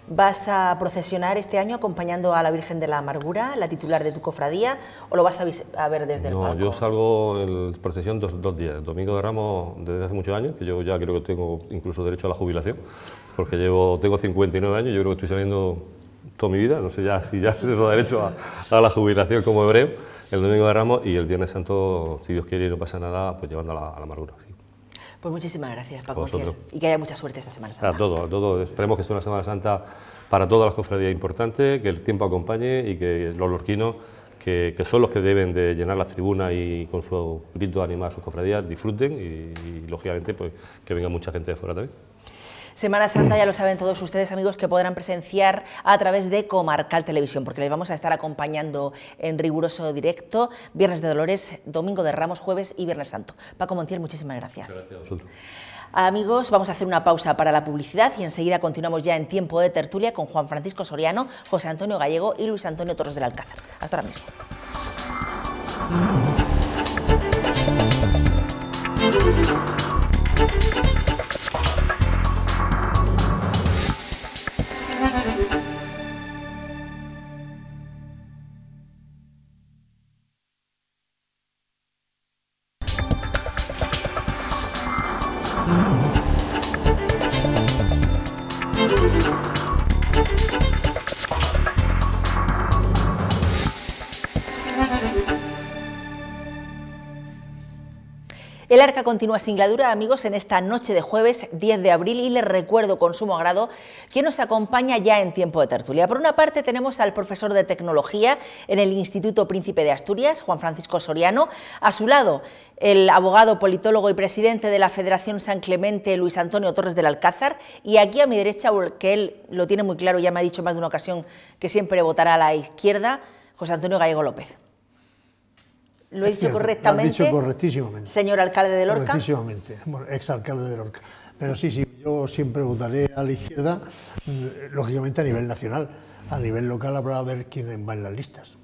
¿Vas a procesionar este año acompañando a la Virgen de la Amargura, la titular de tu cofradía, o lo vas a ver desde el palco? No, yo salgo en procesión dos días. El Domingo de Ramos desde hace muchos años, que yo ya creo que tengo incluso derecho a la jubilación, porque tengo 59 años, yo creo que estoy saliendo toda mi vida, no sé ya si ya tengo derecho a la jubilación como hebreo, el domingo de Ramos, y el Viernes Santo, si Dios quiere y no pasa nada, pues llevando a la amargura. Sí. Pues muchísimas gracias, Paco Montiel, y que haya mucha suerte esta Semana Santa. A todo. Esperemos que sea una Semana Santa para todas las cofradías importantes, que el tiempo acompañe y que los lorquinos, que son los que deben de llenar las tribunas y con su grito animar a sus cofradías, disfruten y lógicamente pues que venga mucha gente de fuera también. Semana Santa, ya lo saben todos ustedes, amigos, que podrán presenciar a través de Comarcal Televisión, porque les vamos a estar acompañando en riguroso directo, Viernes de Dolores, Domingo de Ramos, Jueves y Viernes Santo. Paco Montiel, muchísimas gracias. Gracias a vosotros. Amigos, vamos a hacer una pausa para la publicidad y enseguida continuamos ya en Tiempo de Tertulia con Juan Francisco Soriano, José Antonio Gallego y Luis Antonio Torres del Alcázar. Hasta ahora mismo. El Arca continúa sin gladura, amigos, en esta noche de jueves 10 de abril y les recuerdo con sumo agrado que nos acompaña ya en Tiempo de Tertulia. Por una parte tenemos al profesor de Tecnología en el Instituto Príncipe de Asturias, Juan Francisco Soriano. A su lado, el abogado, politólogo y presidente de la Federación San Clemente, Luis Antonio Torres del Alcázar. Y aquí a mi derecha, porque él lo tiene muy claro, ya me ha dicho más de una ocasión que siempre votará a la izquierda, José Antonio Gallego López. ¿Lo he dicho correctamente? Lo has dicho correctísimamente. Señor alcalde de Lorca. Correctísimamente, bueno, exalcalde de Lorca. Pero sí, yo siempre votaré a la izquierda, lógicamente a nivel nacional. A nivel local habrá a ver quién va en las listas.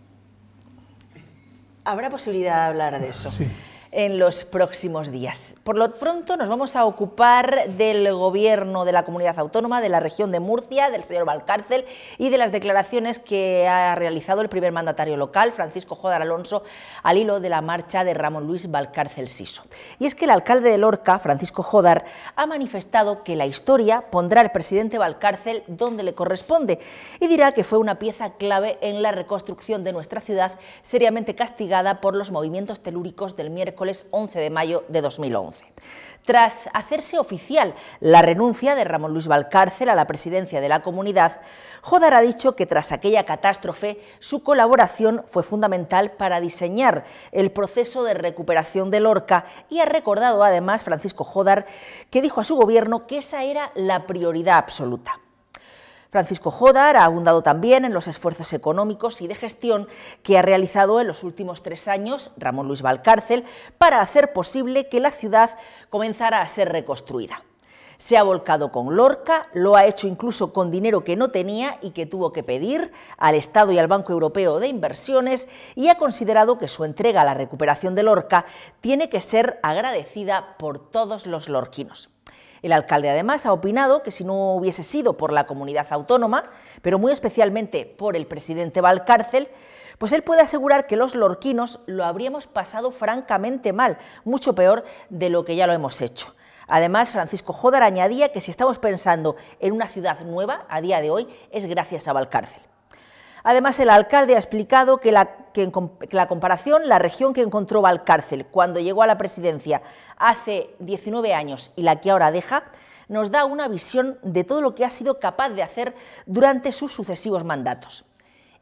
Habrá posibilidad de hablar de eso. Sí. En los próximos días. Por lo pronto nos vamos a ocupar del gobierno de la comunidad autónoma, de la región de Murcia, del señor Valcárcel y de las declaraciones que ha realizado el primer mandatario local, Francisco Jódar Alonso, al hilo de la marcha de Ramón Luis Valcárcel Siso. Y es que el alcalde de Lorca, Francisco Jódar, ha manifestado que la historia pondrá al presidente Valcárcel donde le corresponde y dirá que fue una pieza clave en la reconstrucción de nuestra ciudad, seriamente castigada por los movimientos telúricos del miércoles 11 de mayo de 2011. Tras hacerse oficial la renuncia de Ramón Luis Valcárcel a la presidencia de la comunidad, Jódar ha dicho que tras aquella catástrofe su colaboración fue fundamental para diseñar el proceso de recuperación de Lorca y ha recordado además Francisco Jódar que dijo a su gobierno que esa era la prioridad absoluta. Francisco Jódar ha abundado también en los esfuerzos económicos y de gestión que ha realizado en los últimos 3 años Ramón Luis Valcárcel para hacer posible que la ciudad comenzara a ser reconstruida. Se ha volcado con Lorca, lo ha hecho incluso con dinero que no tenía y que tuvo que pedir al Estado y al Banco Europeo de Inversiones y ha considerado que su entrega a la recuperación de Lorca tiene que ser agradecida por todos los lorquinos. El alcalde además ha opinado que si no hubiese sido por la comunidad autónoma, pero muy especialmente por el presidente Valcárcel, pues él puede asegurar que los lorquinos lo habríamos pasado francamente mal, mucho peor de lo que ya lo hemos hecho. Además, Francisco Jódar añadía que si estamos pensando en una ciudad nueva a día de hoy es gracias a Valcárcel. Además, el alcalde ha explicado que la comparación, la región que encontró Valcárcel cuando llegó a la presidencia hace 19 años y la que ahora deja, nos da una visión de todo lo que ha sido capaz de hacer durante sus sucesivos mandatos.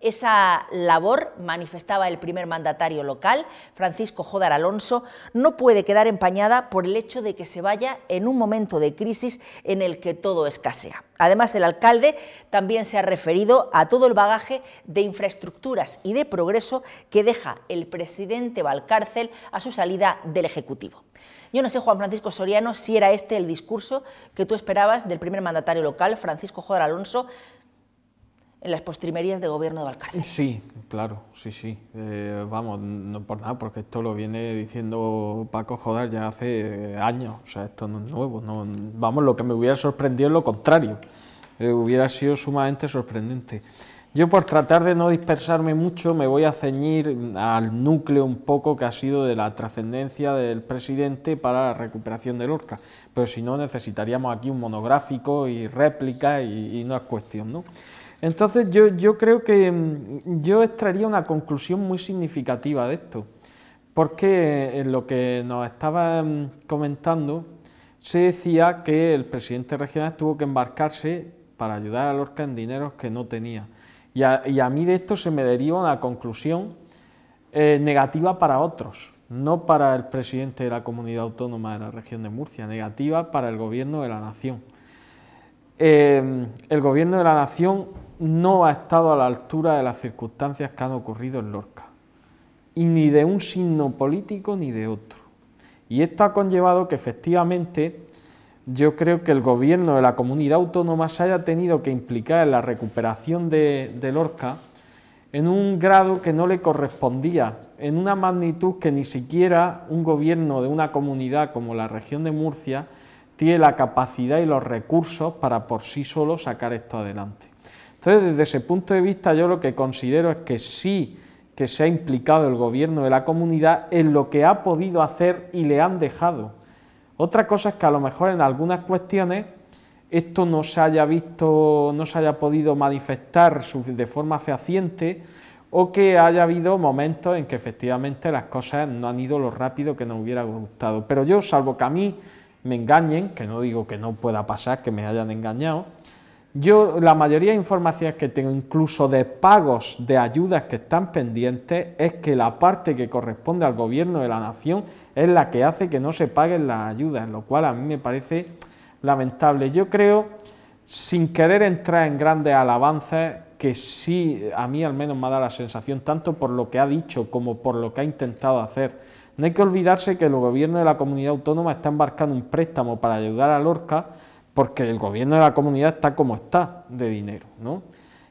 Esa labor, manifestaba el primer mandatario local, Francisco Jódar Alonso, no puede quedar empañada por el hecho de que se vaya en un momento de crisis en el que todo escasea. Además, el alcalde también se ha referido a todo el bagaje de infraestructuras y de progreso que deja el presidente Valcárcel a su salida del Ejecutivo. Yo no sé, Juan Francisco Soriano, si era este el discurso que tú esperabas del primer mandatario local, Francisco Jódar Alonso, en las postrimerías de gobierno de Valcárcel. Sí, claro, sí. Vamos, no por nada, porque esto lo viene diciendo Paco Jódar ya hace años, o sea, esto no es nuevo. No, vamos, lo que me hubiera sorprendido es lo contrario, hubiera sido sumamente sorprendente. Yo, por tratar de no dispersarme mucho, me voy a ceñir al núcleo un poco que ha sido de la trascendencia del presidente para la recuperación de Lorca, pero si no necesitaríamos aquí un monográfico y réplica y no es cuestión, ¿no? Entonces yo creo que yo extraería una conclusión muy significativa de esto, porque en lo que nos estaba comentando se decía que el presidente regional tuvo que embarcarse para ayudar a Lorca en dineros que no tenía. Y a mí de esto se me deriva una conclusión negativa para otros, no para el presidente de la comunidad autónoma de la región de Murcia, negativa para el gobierno de la nación. El gobierno de la nación no ha estado a la altura de las circunstancias que han ocurrido en Lorca, y ni de un signo político ni de otro. Y esto ha conllevado que efectivamente yo creo que el gobierno de la comunidad autónoma se haya tenido que implicar en la recuperación de Lorca en un grado que no le correspondía, en una magnitud que ni siquiera un gobierno de una comunidad como la región de Murcia tiene la capacidad y los recursos para por sí solo sacar esto adelante. Entonces, desde ese punto de vista, yo lo que considero es que sí que se ha implicado el gobierno de la comunidad en lo que ha podido hacer y le han dejado. Otra cosa es que a lo mejor en algunas cuestiones esto no se haya visto, no se haya podido manifestar de forma fehaciente, o que haya habido momentos en que efectivamente las cosas no han ido lo rápido que nos hubiera gustado. Pero yo, salvo que a mí me engañen, que no digo que no pueda pasar, que me hayan engañado, yo la mayoría de informaciones que tengo, incluso de pagos de ayudas que están pendientes, es que la parte que corresponde al gobierno de la nación es la que hace que no se paguen las ayudas, lo cual a mí me parece lamentable. Yo creo, sin querer entrar en grandes alabanzas, que sí, a mí al menos me ha dado la sensación, tanto por lo que ha dicho como por lo que ha intentado hacer. No hay que olvidarse que el gobierno de la comunidad autónoma está embarcando un préstamo para ayudar a Lorca, porque el gobierno de la comunidad está como está de dinero, ¿no?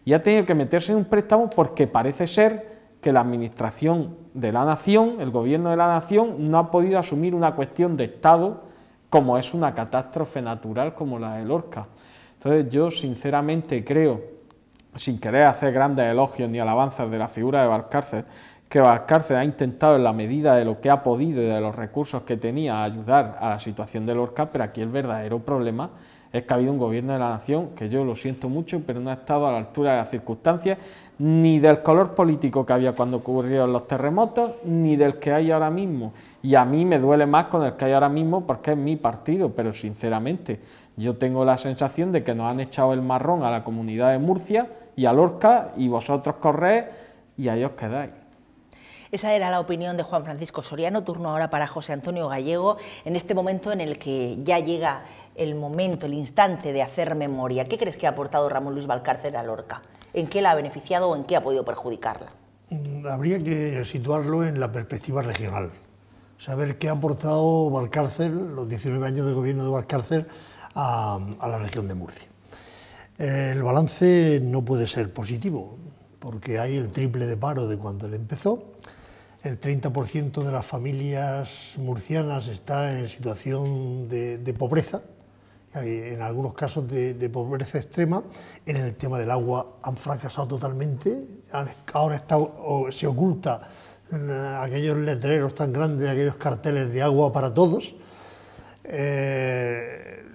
Y ha tenido que meterse en un préstamo porque parece ser que la administración de la nación, el gobierno de la nación, no ha podido asumir una cuestión de Estado como es una catástrofe natural como la de Lorca. Entonces yo sinceramente creo, sin querer hacer grandes elogios ni alabanzas de la figura de Valcárcel, que Valcárcel ha intentado en la medida de lo que ha podido y de los recursos que tenía ayudar a la situación de Lorca, pero aquí el verdadero problema es que ha habido un gobierno de la nación que yo lo siento mucho, pero no ha estado a la altura de las circunstancias, ni del color político que había cuando ocurrieron los terremotos, ni del que hay ahora mismo. Y a mí me duele más con el que hay ahora mismo porque es mi partido, pero sinceramente yo tengo la sensación de que nos han echado el marrón a la comunidad de Murcia y a Lorca, y vosotros corréis y ahí os quedáis. Esa era la opinión de Juan Francisco Soriano. Turno ahora para José Antonio Gallego, en este momento en el que ya llega el momento, el instante de hacer memoria. ¿Qué crees que ha aportado Ramón Luis Valcárcel a Lorca? ¿En qué la ha beneficiado o en qué ha podido perjudicarla? Habría que situarlo en la perspectiva regional. Saber qué ha aportado Valcárcel, los 19 años de gobierno de Valcárcel, a la región de Murcia. El balance no puede ser positivo, porque hay el triple de paro de cuando él empezó. El 30% de las familias murcianas está en situación de pobreza, en algunos casos de pobreza extrema. En el tema del agua han fracasado totalmente. Ahora se oculta aquellos letreros tan grandes, aquellos carteles de agua para todos.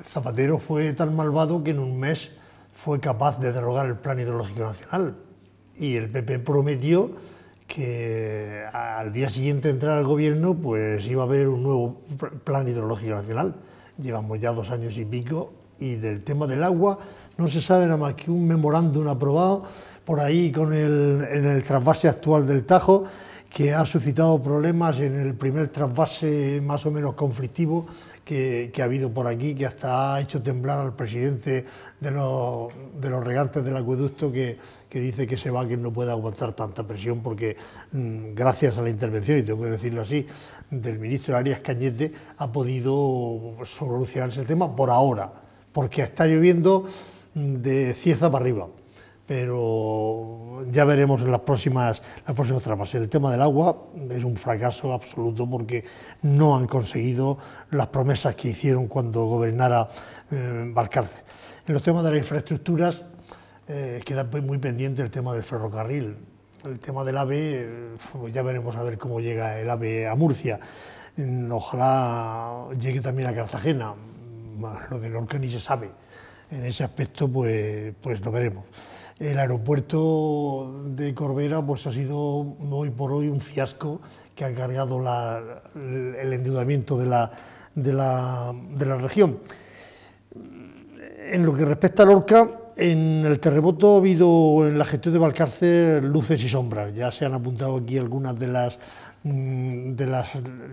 Zapatero fue tan malvado que en un mes fue capaz de derogar el Plan Hidrológico Nacional, y el PP prometió que al día siguiente de entrar al gobierno pues iba a haber un nuevo Plan Hidrológico Nacional. Llevamos ya 2 años y pico y del tema del agua no se sabe nada más que un memorándum aprobado por ahí en el trasvase actual del Tajo, que ha suscitado problemas en el primer trasvase más o menos conflictivo que ha habido por aquí, que hasta ha hecho temblar al presidente de los regantes del acueducto, que dice que se va, que no puede aguantar tanta presión, porque gracias a la intervención, y tengo que decirlo así, del ministro Arias Cañete, ha podido solucionarse el tema por ahora, porque está lloviendo de Cieza para arriba. Pero ya veremos en las próximas trasvases. El tema del agua es un fracaso absoluto, porque no han conseguido las promesas que hicieron cuando gobernara Valcárcel. En los temas de las infraestructuras queda muy pendiente el tema del ferrocarril. El tema del AVE, ya veremos a ver cómo llega el AVE a Murcia. Ojalá llegue también a Cartagena. Lo de Lorca ni se sabe. En ese aspecto pues lo veremos. el aeropuerto de Corbera pues ha sido hoy por hoy un fiasco que ha cargado el endeudamiento de la región. En lo que respecta a Lorca, en el terremoto ha habido en la gestión de Valcárcel luces y sombras. Ya se han apuntado aquí algunas de las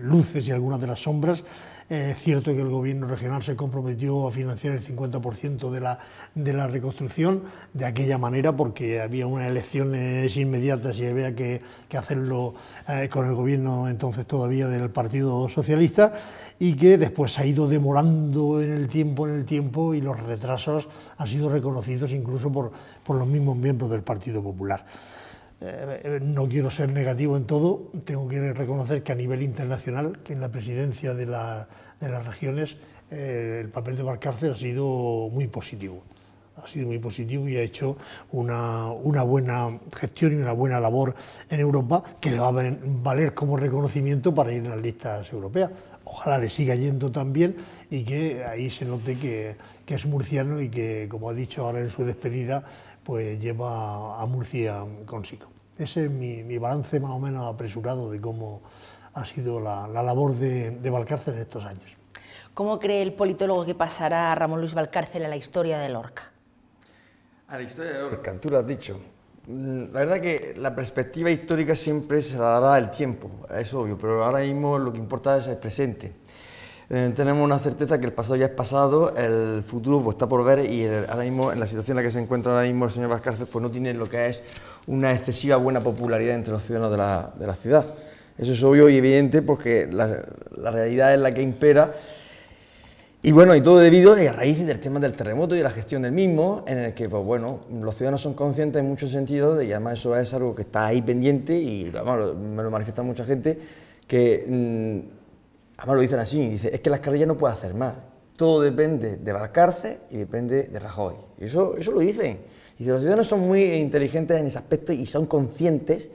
luces y algunas de las sombras. Es cierto que el gobierno regional se comprometió a financiar el 50% de la reconstrucción de aquella manera, porque había unas elecciones inmediatas y había que hacerlo con el gobierno entonces todavía del Partido Socialista, y que después se ha ido demorando en el tiempo y los retrasos han sido reconocidos incluso por los mismos miembros del Partido Popular. No quiero ser negativo en todo, tengo que reconocer que a nivel internacional, que en la presidencia de las regiones, el papel de Valcárcel ha sido muy positivo. Ha sido muy positivo y ha hecho una buena gestión y una buena labor en Europa, que le va a valer como reconocimiento para ir en las listas europeas. Ojalá le siga yendo también y que ahí se note que es murciano y que, como ha dicho ahora en su despedida, pues lleva a Murcia consigo. Ese es mi balance más o menos apresurado de cómo ha sido la labor de Valcárcel en estos años. ¿Cómo cree el politólogo que pasará Ramón Luis Valcárcel a la historia de Lorca? A la historia de Lorca, tú lo has dicho. La verdad que la perspectiva histórica siempre se la dará el tiempo, es obvio, pero ahora mismo lo que importa es el presente. Tenemos una certeza que el pasado ya es pasado, el futuro pues está por ver, y ahora mismo, en la situación en la que se encuentra ahora mismo el señor Valcárcel, pues no tiene lo que es una excesiva buena popularidad entre los ciudadanos de la ciudad. Eso es obvio y evidente porque la realidad es la que impera. Y bueno, y todo debido a raíz del tema del terremoto y de la gestión del mismo, en el que, pues bueno, los ciudadanos son conscientes en muchos sentidos, y además eso es algo que está ahí pendiente, y además me lo manifiesta mucha gente, que además lo dicen así, dice, es que la alcaldía no puede hacer más, todo depende de Valcárcel y depende de Rajoy. Y eso lo dicen. Y los ciudadanos son muy inteligentes en ese aspecto y son conscientes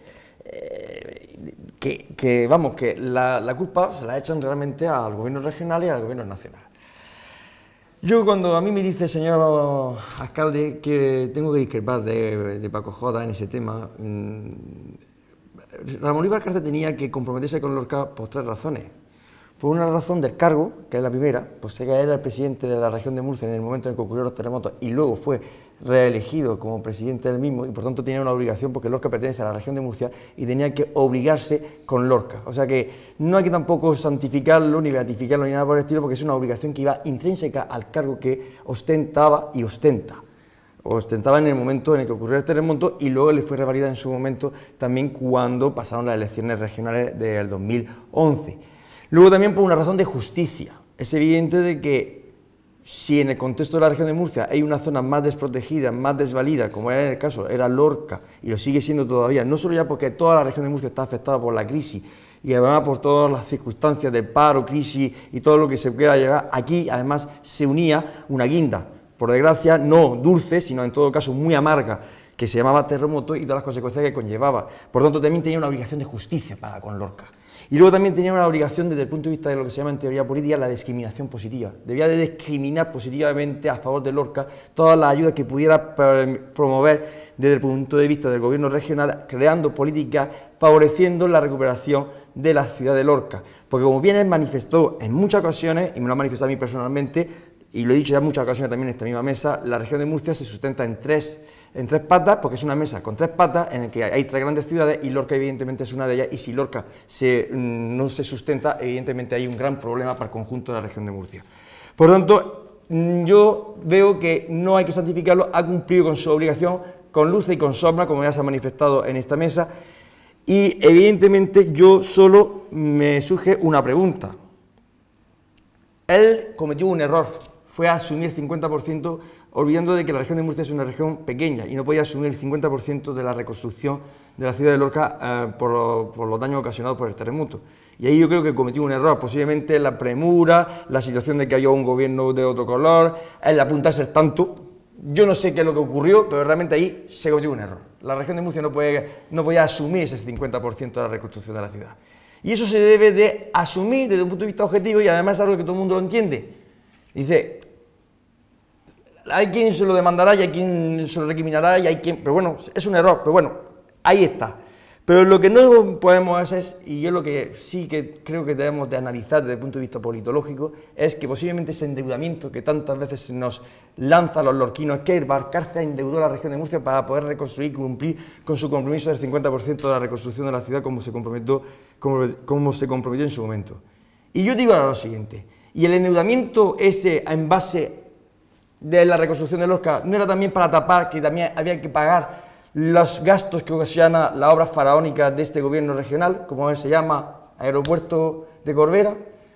que la culpa se la echan realmente al gobierno regional y al gobierno nacional. Yo, cuando a mí me dice, señor alcalde, que tengo que discrepar de Paco Jota en ese tema, Ramón Luis Valcárcel tenía que comprometerse con Lorca por 3 razones. Por una razón del cargo, que es la primera, pues que era el presidente de la región de Murcia en el momento en que ocurrieron los terremotos y luego fue reelegido como presidente del mismo, y por tanto tenía una obligación porque Lorca pertenece a la región de Murcia y tenía que obligarse con Lorca. O sea que no hay que tampoco santificarlo ni beatificarlo ni nada por el estilo, porque es una obligación que iba intrínseca al cargo que ostentaba y ostenta. Ostentaba en el momento en el que ocurrió el terremoto y luego le fue revalidada en su momento también cuando pasaron las elecciones regionales del 2011. Luego también por una razón de justicia. Es evidente de que si en el contexto de la región de Murcia hay una zona más desprotegida, más desvalida, como era en el caso, era Lorca, y lo sigue siendo todavía, no solo ya porque toda la región de Murcia está afectada por la crisis, y además por todas las circunstancias del paro, crisis y todo lo que se quiera llegar, aquí además se unía una guinda, por desgracia no dulce, sino en todo caso muy amarga, que se llamaba terremoto y todas las consecuencias que conllevaba. Por lo tanto, también tenía una obligación de justicia para con Lorca. Y luego también tenía una obligación desde el punto de vista de lo que se llama en teoría política la discriminación positiva. Debía de discriminar positivamente a favor de Lorca todas las ayudas que pudiera promover desde el punto de vista del gobierno regional, creando políticas favoreciendo la recuperación de la ciudad de Lorca. Porque como bien él manifestó en muchas ocasiones, y me lo ha manifestado a mí personalmente, y lo he dicho ya en muchas ocasiones también en esta misma mesa, la región de Murcia se sustenta en tres patas, porque es una mesa con 3 patas en el que hay 3 grandes ciudades y Lorca evidentemente es una de ellas, y si Lorca no se sustenta, evidentemente hay un gran problema para el conjunto de la región de Murcia. Por lo tanto, yo veo que no hay que santificarlo, ha cumplido con su obligación, con luz y con sombra, como ya se ha manifestado en esta mesa, y evidentemente yo solo me surge una pregunta. Él cometió un error, fue a asumir 50%, olvidando de que la región de Murcia es una región pequeña y no podía asumir el 50% de la reconstrucción de la ciudad de Lorca por los daños ocasionados por el terremoto. Y ahí yo creo que cometió un error, posiblemente la premura, la situación de que haya un gobierno de otro color, el apuntarse tanto. Yo no sé qué es lo que ocurrió, pero realmente ahí se cometió un error. La región de Murcia no podía asumir ese 50% de la reconstrucción de la ciudad. Y eso se debe de asumir desde un punto de vista objetivo, y además es algo que todo el mundo lo entiende. Dice, hay quien se lo demandará y hay quien se lo recriminará y hay quien... Pero bueno, es un error, pero bueno, ahí está. Pero lo que no podemos hacer es, y yo lo que sí que creo que debemos de analizar desde el punto de vista politológico, es que posiblemente ese endeudamiento que tantas veces nos lanzan los lorquinos, es que Valcárcel endeudó a la región de Murcia para poder reconstruir y cumplir con su compromiso del 50% de la reconstrucción de la ciudad como se comprometió en su momento. Y yo digo ahora lo siguiente, y el endeudamiento ese en base de la reconstrucción de Lorca no era también para tapar que también había que pagar los gastos que ocasiona la obra faraónica de este gobierno regional, como se llama Aeropuerto de Corbera,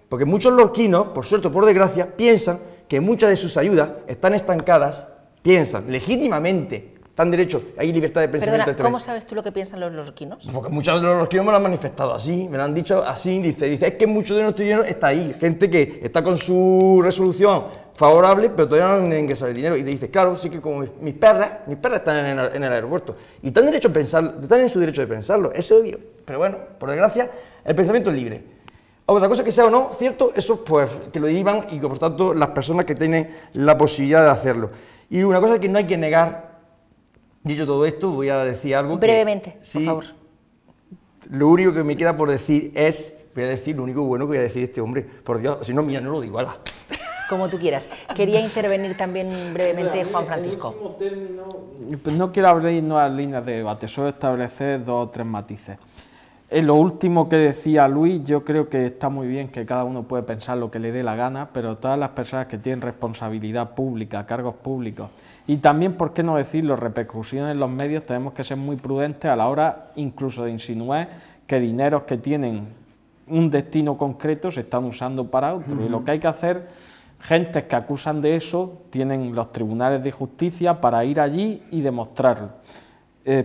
porque muchos lorquinos, por suerte o por desgracia, piensan que muchas de sus ayudas están estancadas, piensan legítimamente, están derechos, hay libertad de pensamiento. Perdona, ¿cómo sabes tú lo que piensan los lorquinos? Porque muchos de los lorquinos me lo han manifestado así, me lo han dicho así, dice, es que mucho de nuestro dinero está ahí, gente que está con su resolución favorable, pero todavía no han ingresado el dinero, y te dices, claro, sí que como mis perras están en el aeropuerto, y están en su derecho de pensarlo, es obvio, pero bueno, por desgracia, el pensamiento es libre. Otra cosa que sea o no cierto, eso pues que lo digan y que por tanto las personas que tienen la posibilidad de hacerlo. Y una cosa que no hay que negar, dicho todo esto, voy a decir algo brevemente, que, por favor. Lo único que me queda por decir es, voy a decir lo único bueno que voy a decir este hombre, por Dios, si no, mira, no lo digo, ala. Como tú quieras. Quería intervenir también brevemente Juan Francisco. No quiero abrir nuevas líneas de debate, solo establecer 2 o 3 matices. En lo último que decía Luis, yo creo que está muy bien que cada uno puede pensar lo que le dé la gana, pero todas las personas que tienen responsabilidad pública, cargos públicos, y también, por qué no decirlo, repercusiones en los medios, tenemos que ser muy prudentes a la hora incluso de insinuar que dineros que tienen un destino concreto se están usando para otro. Y lo que hay que hacer, gentes que acusan de eso, tienen los tribunales de justicia para ir allí y demostrarlo.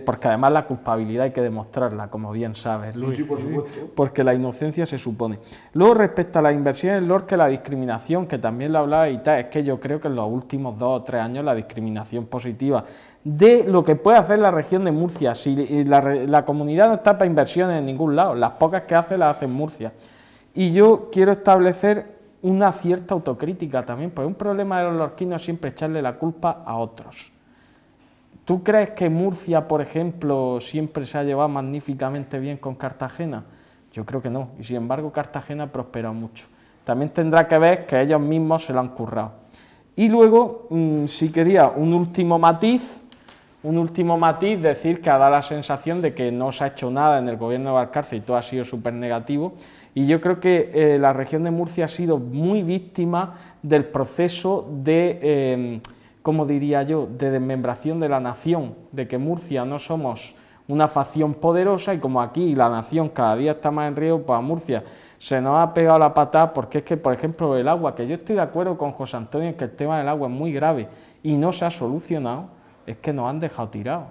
Porque además la culpabilidad hay que demostrarla, como bien sabes, Luis, sí, por supuesto. porque la inocencia se supone. Luego, respecto a la inversión en Lorca, la discriminación, que también lo hablaba y tal, es que yo creo que en los últimos 2 o 3 años la discriminación positiva de lo que puede hacer la región de Murcia, si la comunidad no está para inversiones en ningún lado, las pocas que hace las hace en Murcia. Y yo quiero establecer una cierta autocrítica también, porque un problema de los lorquinos es siempre echarle la culpa a otros. ¿Tú crees que Murcia, por ejemplo, siempre se ha llevado magníficamente bien con Cartagena? Yo creo que no, y sin embargo Cartagena ha prosperado mucho. También tendrá que ver que ellos mismos se lo han currado. Y luego, si quería un último matiz, decir que ha dado la sensación de que no se ha hecho nada en el gobierno de Valcárcel y todo ha sido súper negativo. Y yo creo que la región de Murcia ha sido muy víctima del proceso de, ¿cómo diría yo?, de desmembración de la nación, de que Murcia no somos una facción poderosa y como aquí la nación cada día está más en riesgo, pues a Murcia se nos ha pegado la patada, porque es que, por ejemplo, el agua, que yo estoy de acuerdo con José Antonio en que el tema del agua es muy grave y no se ha solucionado, es que nos han dejado tirados.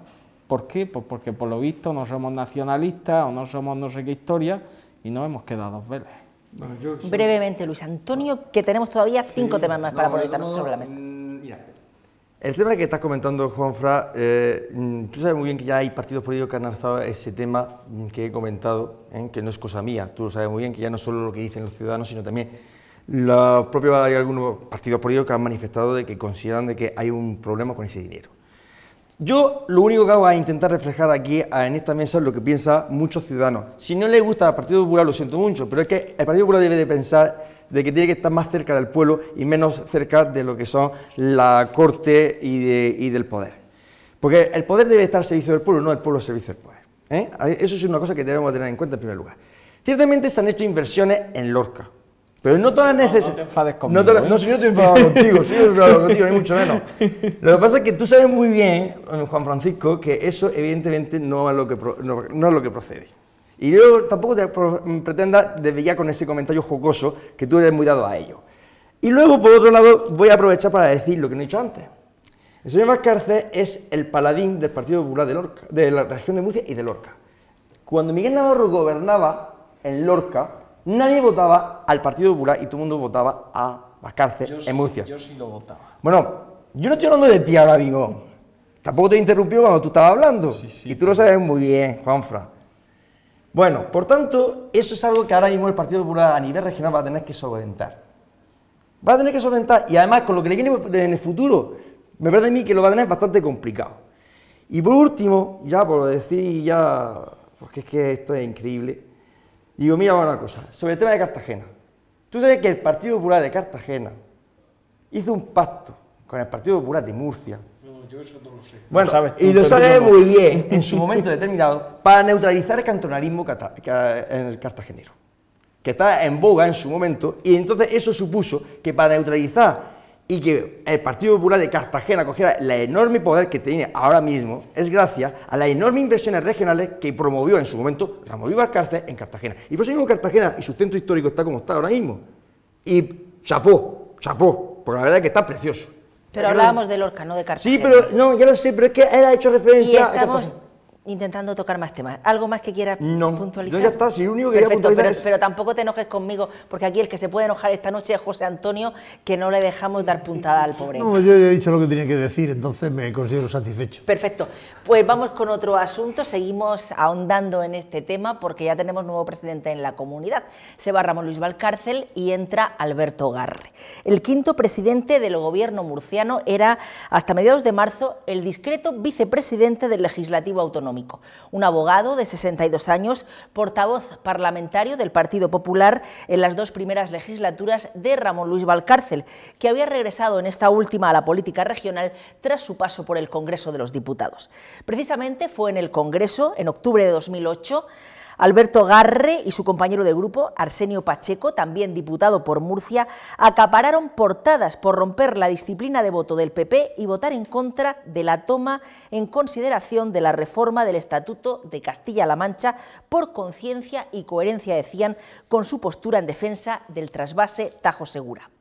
¿Por qué? Pues porque por lo visto no somos nacionalistas o no somos no sé qué historia y nos hemos quedado 2 veces. Bueno, Brevemente, Luis Antonio, que tenemos todavía 5 temas más para poner esta noche sobre la mesa. Mira, el tema que estás comentando, Juanfra, tú sabes muy bien que ya hay partidos políticos que han alzado ese tema que he comentado, que no es cosa mía, tú lo sabes muy bien, que ya no solo lo que dicen los ciudadanos, sino también los propios, hay algunos partidos políticos que han manifestado de que consideran de que hay un problema con ese dinero. Yo lo único que hago es intentar reflejar aquí en esta mesa lo que piensan muchos ciudadanos. Si no les gusta al Partido Popular, lo siento mucho, pero es que el Partido Popular debe de pensar de que tiene que estar más cerca del pueblo y menos cerca de lo que son la corte y del poder. Porque el poder debe estar al servicio del pueblo, no el pueblo al servicio del poder. Eso es una cosa que debemos tener en cuenta en primer lugar. Ciertamente se han hecho inversiones en Lorca, pero no todas las necesarias. No te enfades conmigo. No, si no estoy enfadado contigo, si no estoy enfadado contigo, ni mucho menos. Lo que pasa es que tú sabes muy bien, Juan Francisco, que eso evidentemente no es lo que procede. Y yo tampoco te pretenda desviar con ese comentario jocoso que tú eres muy dado a ello. Y luego, por otro lado, voy a aprovechar para decir lo que no he dicho antes. El señor Valcárcel es el paladín del Partido Popular de Lorca, de la región de Murcia y de Lorca. Cuando Miguel Navarro gobernaba en Lorca, nadie votaba al Partido Popular y todo el mundo votaba a Valcárcel en Murcia. Yo sí lo votaba. Bueno, yo no estoy hablando de ti ahora, amigo. Tampoco te interrumpió cuando tú estabas hablando. Sí, y tú lo sabes muy bien, Juanfra. Bueno, por tanto, eso es algo que ahora mismo el Partido Popular a nivel regional va a tener que solventar. Va a tener que solventar, y además con lo que le viene en el futuro, me parece a mí que lo va a tener bastante complicado. Y por último, ya por decir, porque es que esto es increíble, digo, mira una cosa, sobre el tema de Cartagena. Tú sabes que el Partido Popular de Cartagena hizo un pacto con el Partido Popular de Murcia. No, yo eso no lo sé. Bueno, ¿Sabes tú? y lo Pero sabe yo no. muy bien en su momento determinado para neutralizar el cantonalismo en el cartagenero, que estaba en boga en su momento, y entonces eso supuso que para neutralizar y que el Partido Popular de Cartagena cogiera el enorme poder que tiene ahora mismo, es gracias a las enormes inversiones regionales que promovió en su momento Ramón Luis Valcárcel en Cartagena. Y por eso mismo Cartagena y su centro histórico está como está ahora mismo. Y chapó, porque la verdad es que está precioso. Pero hablábamos de Lorca, no de Cartagena. Sí, pero no, ya lo sé, pero es que él ha hecho referencia Y a estamos Cartagena. intentando tocar más temas. ¿Algo más que quieras No, puntualizar? yo ya está, si lo único que quería Perfecto, puntualizar pero tampoco te enojes conmigo, porque aquí el que se puede enojar esta noche es José Antonio, que no le dejamos dar puntada al pobre. No, yo ya he dicho lo que tenía que decir, entonces me considero satisfecho. Perfecto. Pues vamos con otro asunto, seguimos ahondando en este tema porque ya tenemos nuevo presidente en la comunidad. Se va Ramón Luis Valcárcel y entra Alberto Garre. El quinto presidente del gobierno murciano era, hasta mediados de marzo, el discreto vicepresidente del Legislativo Autonómico, un abogado de 62 años, portavoz parlamentario del Partido Popular en las dos primeras legislaturas de Ramón Luis Valcárcel, que había regresado en esta última a la política regional tras su paso por el Congreso de los Diputados. Precisamente fue en el Congreso, en octubre de 2008, Alberto Garre y su compañero de grupo, Arsenio Pacheco, también diputado por Murcia, acapararon portadas por romper la disciplina de voto del PP y votar en contra de la toma en consideración de la reforma del Estatuto de Castilla-La Mancha por conciencia y coherencia, decían, con su postura en defensa del trasvase Tajo Segura.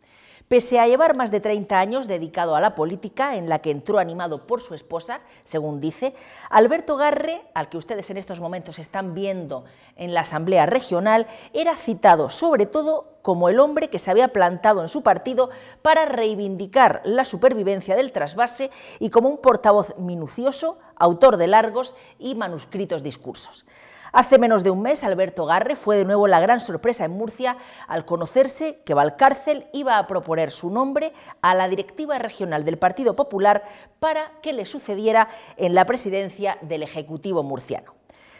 Pese a llevar más de 30 años dedicado a la política, en la que entró animado por su esposa, según dice, Alberto Garre, al que ustedes en estos momentos están viendo en la Asamblea Regional, era citado sobre todo como el hombre que se había plantado en su partido para reivindicar la supervivencia del trasvase y como un portavoz minucioso, autor de largos y manuscritos discursos. Hace menos de un mes, Alberto Garre fue de nuevo la gran sorpresa en Murcia al conocerse que Valcárcel iba a proponer su nombre a la directiva regional del Partido Popular para que le sucediera en la presidencia del Ejecutivo murciano.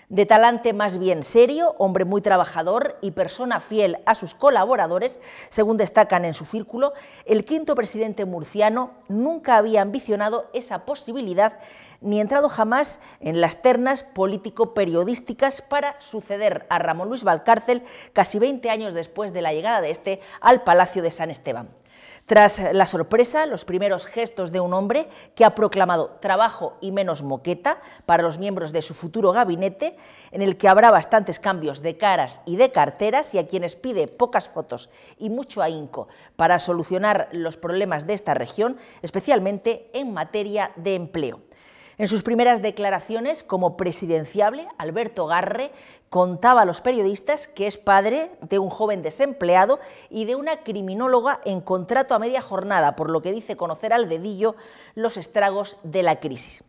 De talante más bien serio, hombre muy trabajador y persona fiel a sus colaboradores, según destacan en su círculo, el quinto presidente murciano nunca había ambicionado esa posibilidad ni entrado jamás en las ternas político-periodísticas para suceder a Ramón Luis Valcárcel casi 20 años después de la llegada de este al Palacio de San Esteban. Tras la sorpresa, los primeros gestos de un hombre que ha proclamado trabajo y menos moqueta para los miembros de su futuro gabinete, en el que habrá bastantes cambios de caras y de carteras y a quienes pide pocas fotos y mucho ahínco para solucionar los problemas de esta región, especialmente en materia de empleo. En sus primeras declaraciones como presidenciable, Alberto Garre contaba a los periodistas que es padre de un joven desempleado y de una criminóloga en contrato a media jornada, por lo que dice conocer al dedillo los estragos de la crisis.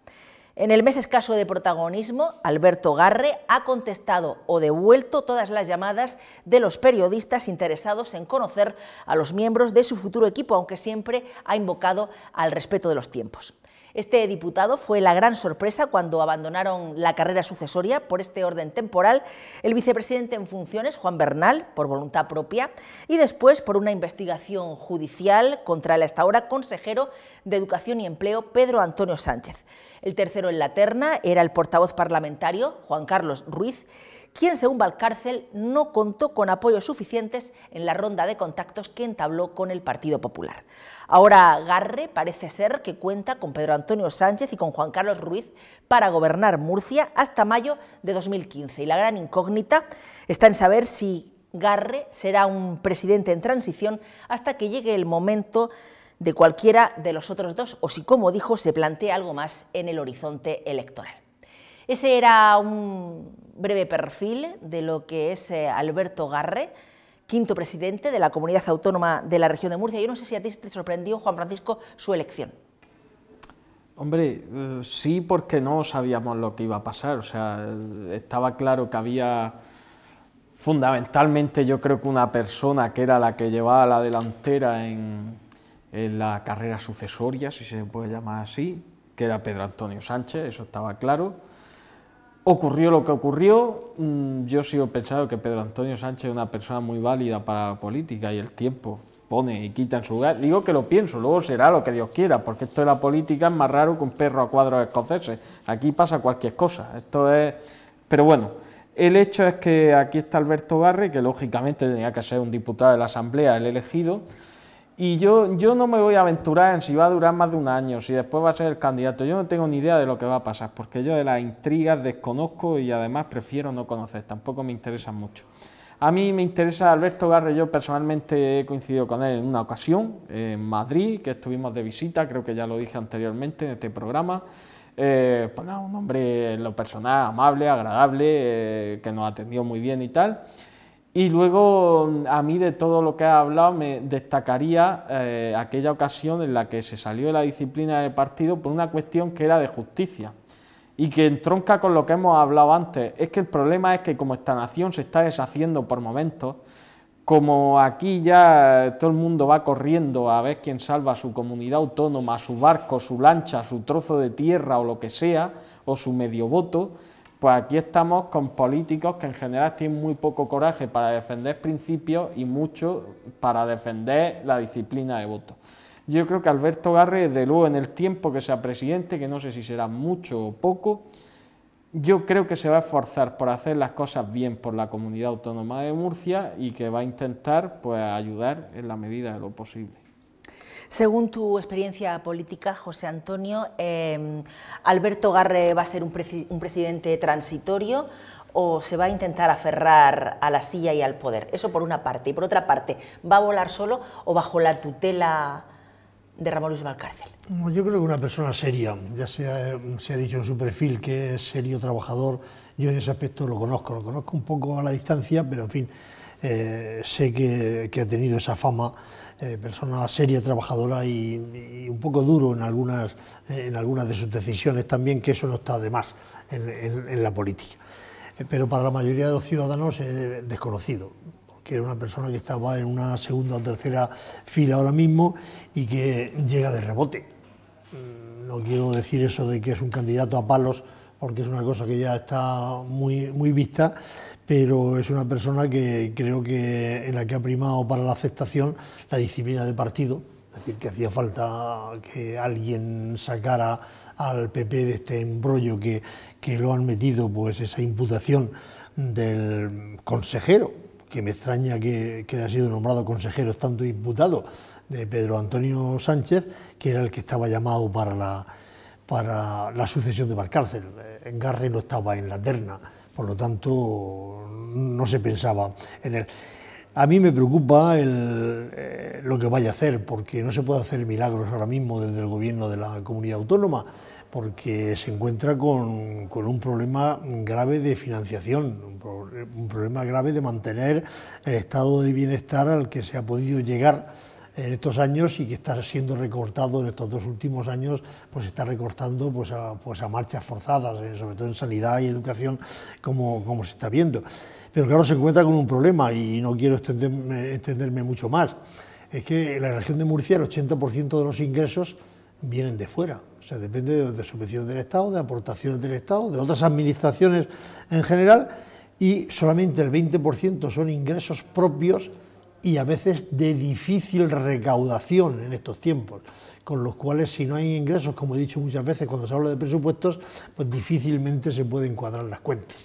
En el mes escaso de protagonismo, Alberto Garre ha contestado o devuelto todas las llamadas de los periodistas interesados en conocer a los miembros de su futuro equipo, aunque siempre ha invocado al respeto de los tiempos. Este diputado fue la gran sorpresa cuando abandonaron la carrera sucesoria por este orden temporal el vicepresidente en funciones, Juan Bernal, por voluntad propia, y después por una investigación judicial contra el hasta ahora consejero de Educación y Empleo, Pedro Antonio Sánchez. El tercero en la terna era el portavoz parlamentario, Juan Carlos Ruiz, quien, según Valcárcel, no contó con apoyos suficientes en la ronda de contactos que entabló con el Partido Popular. Ahora Garre parece ser que cuenta con Pedro Antonio Sánchez y con Juan Carlos Ruiz para gobernar Murcia hasta mayo de 2015. Y la gran incógnita está en saber si Garre será un presidente en transición hasta que llegue el momento de cualquiera de los otros dos, o si, como dijo, se plantea algo más en el horizonte electoral. Ese era un breve perfil de lo que es Alberto Garre, quinto presidente de la Comunidad Autónoma de la región de Murcia. Yo no sé si a ti te sorprendió, Juan Francisco, su elección. Hombre, sí, porque no sabíamos lo que iba a pasar. O sea, estaba claro que había fundamentalmente, yo creo que una persona que era la que llevaba la delantera en en la carrera sucesoria, si se puede llamar así, que era Pedro Antonio Sánchez, eso estaba claro. Ocurrió lo que ocurrió, yo sigo pensando que Pedro Antonio Sánchez es una persona muy válida para la política y el tiempo pone y quita en su lugar. Digo que lo pienso, luego será lo que Dios quiera, porque esto de la política es más raro que un perro a cuadros escoceses. Aquí pasa cualquier cosa, esto es... Pero bueno, el hecho es que aquí está Alberto Garre, que lógicamente tenía que ser un diputado de la Asamblea, el elegido, y yo no me voy a aventurar en si va a durar más de un año, si después va a ser el candidato. Yo no tengo ni idea de lo que va a pasar, porque yo de las intrigas desconozco y además prefiero no conocer, tampoco me interesan mucho. A mí me interesa Alberto Garre, yo personalmente he coincidido con él en una ocasión, en Madrid, que estuvimos de visita, creo que ya lo dije anteriormente en este programa. Pues nada, un hombre en lo personal amable, agradable, que nos atendió muy bien y tal. Y luego, a mí de todo lo que ha hablado, me destacaría aquella ocasión en la que se salió de la disciplina del partido por una cuestión que era de justicia y que entronca con lo que hemos hablado antes. Es que el problema es que como esta nación se está deshaciendo por momentos, como aquí ya todo el mundo va corriendo a ver quién salva su comunidad autónoma, su barco, su lancha, su trozo de tierra o lo que sea, o su medio voto, pues aquí estamos con políticos que en general tienen muy poco coraje para defender principios y mucho para defender la disciplina de voto. Yo creo que Alberto Garre, desde luego en el tiempo que sea presidente, que no sé si será mucho o poco, yo creo que se va a esforzar por hacer las cosas bien por la comunidad autónoma de Murcia y que va a intentar pues ayudar en la medida de lo posible. Según tu experiencia política, José Antonio, ¿Alberto Garre va a ser un presidente transitorio o se va a intentar aferrar a la silla y al poder? Eso por una parte. Y por otra parte, ¿va a volar solo o bajo la tutela de Ramón Luis Valcárcel? Yo creo que una persona seria, ya se ha dicho en su perfil que es serio, trabajador. Yo en ese aspecto lo conozco un poco a la distancia, pero en fin, sé que ha tenido esa fama, persona seria, trabajadora y un poco duro en algunas de sus decisiones también, que eso no está de más en la política. Pero para la mayoría de los ciudadanos es desconocido, porque era una persona que estaba en una segunda o tercera fila ahora mismo y que llega de rebote. No quiero decir eso de que es un candidato a palos, porque es una cosa que ya está muy vista, pero es una persona que creo que en la que ha primado para la aceptación la disciplina de partido, es decir, que hacía falta que alguien sacara al PP de este embrollo que lo han metido, pues esa imputación del consejero, que me extraña que haya sido nombrado consejero tanto imputado, de Pedro Antonio Sánchez, que era el que estaba llamado para la sucesión de Valcárcel. Garre no estaba en la terna, por lo tanto no se pensaba en él. A mí me preocupa lo que vaya a hacer, porque no se puede hacer milagros ahora mismo desde el gobierno de la comunidad autónoma, porque se encuentra con un problema grave de financiación, un problema grave de mantener el estado de bienestar al que se ha podido llegar en estos años y que está siendo recortado en estos 2 últimos años, pues se está recortando pues a marchas forzadas, sobre todo en sanidad y educación, como se está viendo. Pero claro, se encuentra con un problema y no quiero extenderme mucho más. Es que en la región de Murcia el 80% de los ingresos vienen de fuera. O sea, depende de subvenciones del Estado, de aportaciones del Estado, de otras administraciones en general, y solamente el 20% son ingresos propios y a veces de difícil recaudación en estos tiempos, con los cuales si no hay ingresos, como he dicho muchas veces cuando se habla de presupuestos, pues difícilmente se pueden cuadrar las cuentas.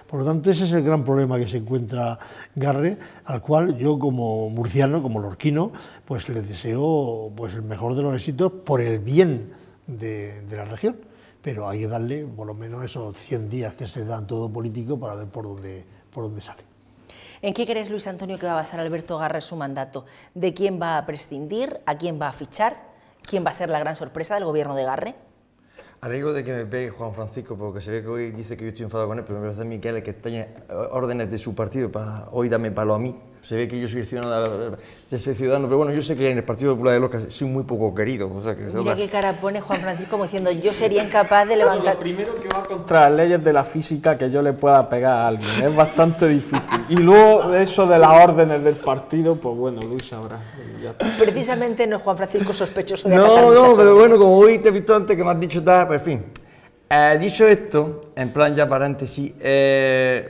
Por lo tanto, ese es el gran problema que se encuentra Garre, al cual yo como murciano, como lorquino, pues le deseo pues el mejor de los éxitos por el bien de la región, pero hay que darle por lo menos esos 100 días que se dan todo político para ver por dónde sale. ¿En qué crees, Luis Antonio, que va a basar Alberto Garre su mandato? ¿De quién va a prescindir? ¿A quién va a fichar? ¿Quién va a ser la gran sorpresa del gobierno de Garre? A riesgo de que me pegue Juan Francisco, porque se ve que hoy dice que yo estoy enfadado con él, pero me parece a mí que él es el que tiene órdenes de su partido para hoy darme palo a mí. Se ve que yo soy ciudadano, pero bueno, yo sé que en el Partido Popular de Lorca soy muy poco querido. O sea, que mira qué cara pone Juan Francisco como diciendo, yo sería incapaz de levantar... Lo primero que va contra las leyes de la física que yo le pueda pegar a alguien, es bastante difícil. Y luego eso de las órdenes del partido, pues bueno, Luis sabrá. Precisamente no es Juan Francisco sospechoso de No, acatar no, muchas pero órdenes. bueno, como hoy te he visto antes que me has dicho tal, pues en fin. Dicho esto, en plan ya paréntesis,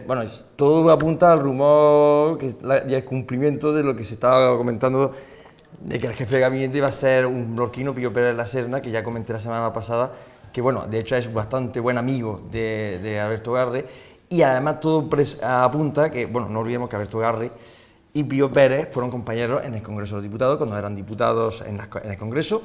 bueno, todo apunta al rumor y al cumplimiento de lo que se estaba comentando de que el jefe de gabinete iba a ser un lorquino, Pío Pérez de la Serna, que ya comenté la semana pasada, que bueno, de hecho es bastante buen amigo de Alberto Garre, y además todo apunta que, bueno, no olvidemos que Alberto Garre y Pío Pérez fueron compañeros en el Congreso de los Diputados, cuando eran diputados en el Congreso,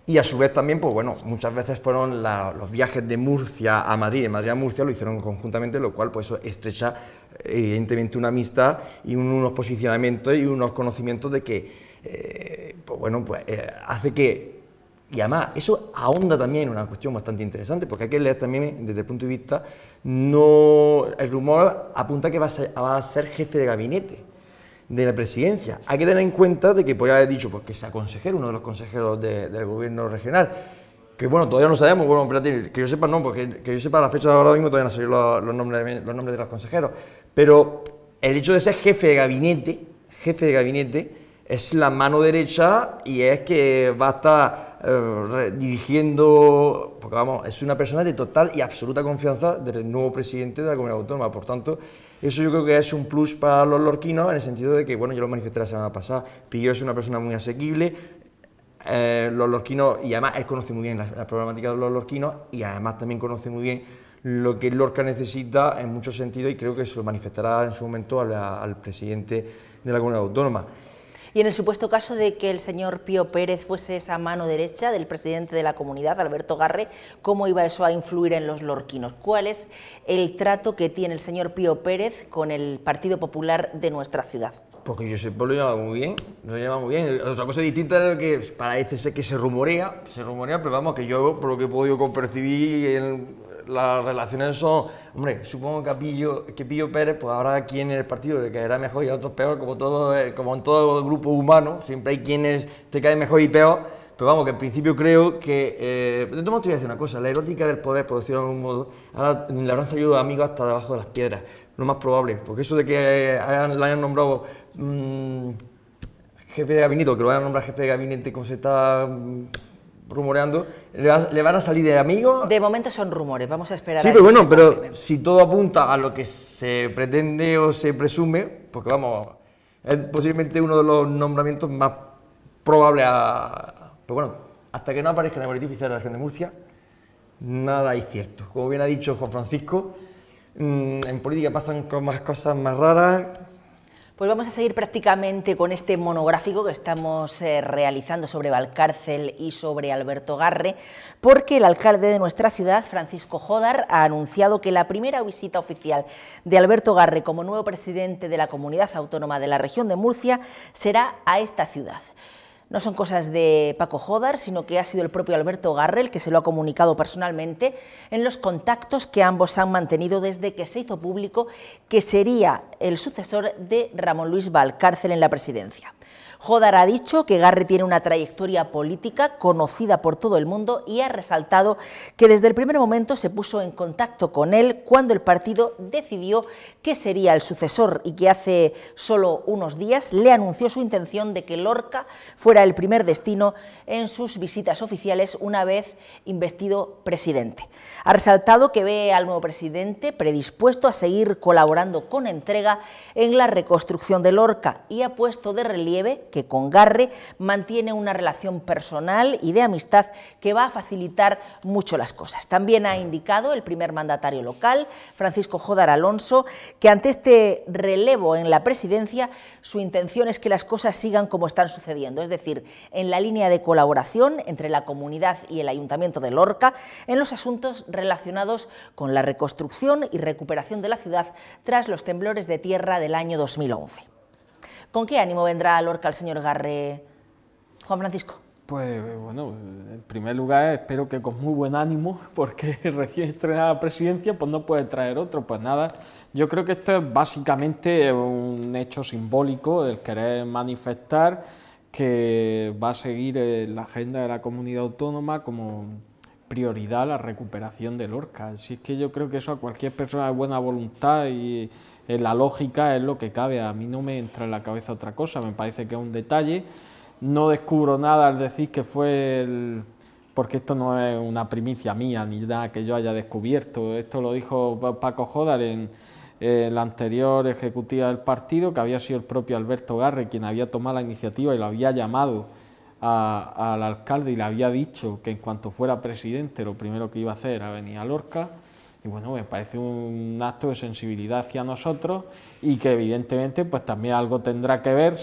y a su vez también, pues bueno, muchas veces fueron los viajes de Murcia a Madrid, de Madrid a Murcia lo hicieron conjuntamente, lo cual pues eso estrecha evidentemente una amistad y unos posicionamientos y unos conocimientos de que, pues bueno, pues hace que, y además eso ahonda también en una cuestión bastante interesante, porque hay que leer también desde el punto de vista, el rumor apunta que va a ser jefe de gabinete de la presidencia. Hay que tener en cuenta de que podría haber dicho pues, que sea consejero, uno de los consejeros del gobierno regional, que bueno, todavía no sabemos, bueno, espérate, que yo sepa no, porque que yo sepa a la fecha de ahora mismo todavía no han salido los nombres de los consejeros, pero el hecho de ser jefe de gabinete es la mano derecha y es que va a estar dirigiendo, porque vamos, es una persona de total y absoluta confianza del nuevo presidente de la comunidad autónoma, por tanto, eso yo creo que es un plus para los lorquinos en el sentido de que, bueno, yo lo manifesté la semana pasada, Pillo es una persona muy asequible, los lorquinos, y además él conoce muy bien la problemática de los lorquinos y además también conoce muy bien lo que Lorca necesita en muchos sentidos y creo que se lo manifestará en su momento al presidente de la comunidad autónoma. Y en el supuesto caso de que el señor Pío Pérez fuese esa mano derecha del presidente de la comunidad, Alberto Garre, ¿cómo iba eso a influir en los lorquinos? ¿Cuál es el trato que tiene el señor Pío Pérez con el Partido Popular de nuestra ciudad? Porque yo sé, lo lleva muy bien, Otra cosa distinta es que parece ser que se rumorea, pero vamos, que yo, por lo que he podido percibir, las relaciones son, hombre, supongo que Pío Pérez, pues ahora aquí en el partido le caerá mejor y a otros peor, como en todo grupo humano, siempre hay quienes te caen mejor y peor, pero vamos, que en principio creo que, de todo modo te voy a decir una cosa, la erótica del poder, por decirlo de algún modo, ahora le habrán salido amigos hasta debajo de las piedras, lo más probable, porque eso de que le hayan nombrado jefe de gabinete, o que lo vayan a nombrar jefe de gabinete, como se está rumoreando, le van a salir de amigos. De momento son rumores, vamos a esperar. Sí, pero bueno, pero si todo apunta a lo que se pretende o se presume, porque vamos, es posiblemente uno de los nombramientos más probables pero bueno, hasta que no aparezca en el boletín oficial de la región de Murcia, nada es cierto. Como bien ha dicho Juan Francisco, en política pasan más cosas más raras. Pues vamos a seguir prácticamente con este monográfico que estamos realizando sobre Valcárcel y sobre Alberto Garre, porque el alcalde de nuestra ciudad, Francisco Jódar, ha anunciado que la primera visita oficial de Alberto Garre como nuevo presidente de la Comunidad Autónoma de la región de Murcia será a esta ciudad. No son cosas de Paco Jódar, sino que ha sido el propio Alberto Garre el que se lo ha comunicado personalmente en los contactos que ambos han mantenido desde que se hizo público que sería el sucesor de Ramón Luis Valcárcel en la presidencia. Jódar ha dicho que Garre tiene una trayectoria política conocida por todo el mundo y ha resaltado que desde el primer momento se puso en contacto con él cuando el partido decidió que sería el sucesor y que hace solo unos días le anunció su intención de que Lorca fuera el primer destino en sus visitas oficiales una vez investido presidente. Ha resaltado que ve al nuevo presidente predispuesto a seguir colaborando con entrega en la reconstrucción de Lorca y ha puesto de relieve que con Garre mantiene una relación personal y de amistad que va a facilitar mucho las cosas. También ha indicado el primer mandatario local, Francisco Jódar Alonso, que ante este relevo en la presidencia su intención es que las cosas sigan como están sucediendo, es decir, en la línea de colaboración entre la comunidad y el Ayuntamiento de Lorca en los asuntos relacionados con la reconstrucción y recuperación de la ciudad tras los temblores de tierra del año 2011. ¿Con qué ánimo vendrá a Lorca el señor Garre, Juan Francisco? Pues bueno, en primer lugar espero que con muy buen ánimo, porque recién estrenada la presidencia pues no puede traer otro, pues nada. Yo creo que esto es básicamente un hecho simbólico, el querer manifestar que va a seguir la agenda de la comunidad autónoma como prioridad la recuperación de Lorca. Así es que yo creo que eso a cualquier persona de buena voluntad y en la lógica es lo que cabe. A mí no me entra en la cabeza otra cosa, me parece que es un detalle. No descubro nada al decir que fue porque esto no es una primicia mía ni nada que yo haya descubierto. Esto lo dijo Paco Jódar en la anterior ejecutiva del partido, que había sido el propio Alberto Garre quien había tomado la iniciativa y lo había llamado al alcalde y le había dicho que en cuanto fuera presidente lo primero que iba a hacer era venir a Lorca. Y bueno, me parece un acto de sensibilidad hacia nosotros y que evidentemente pues también algo tendrá que ver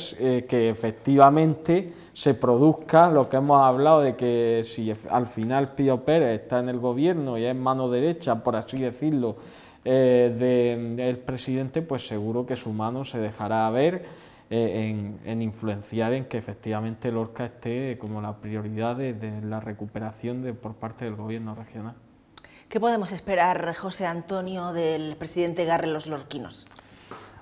que efectivamente se produzca lo que hemos hablado de que si al final Pío Pérez está en el gobierno y es mano derecha, por así decirlo, del presidente, pues seguro que su mano se dejará ver en influenciar en que efectivamente Lorca esté como la prioridad de la recuperación por parte del gobierno regional. ¿Qué podemos esperar, José Antonio, del presidente Garre en los lorquinos?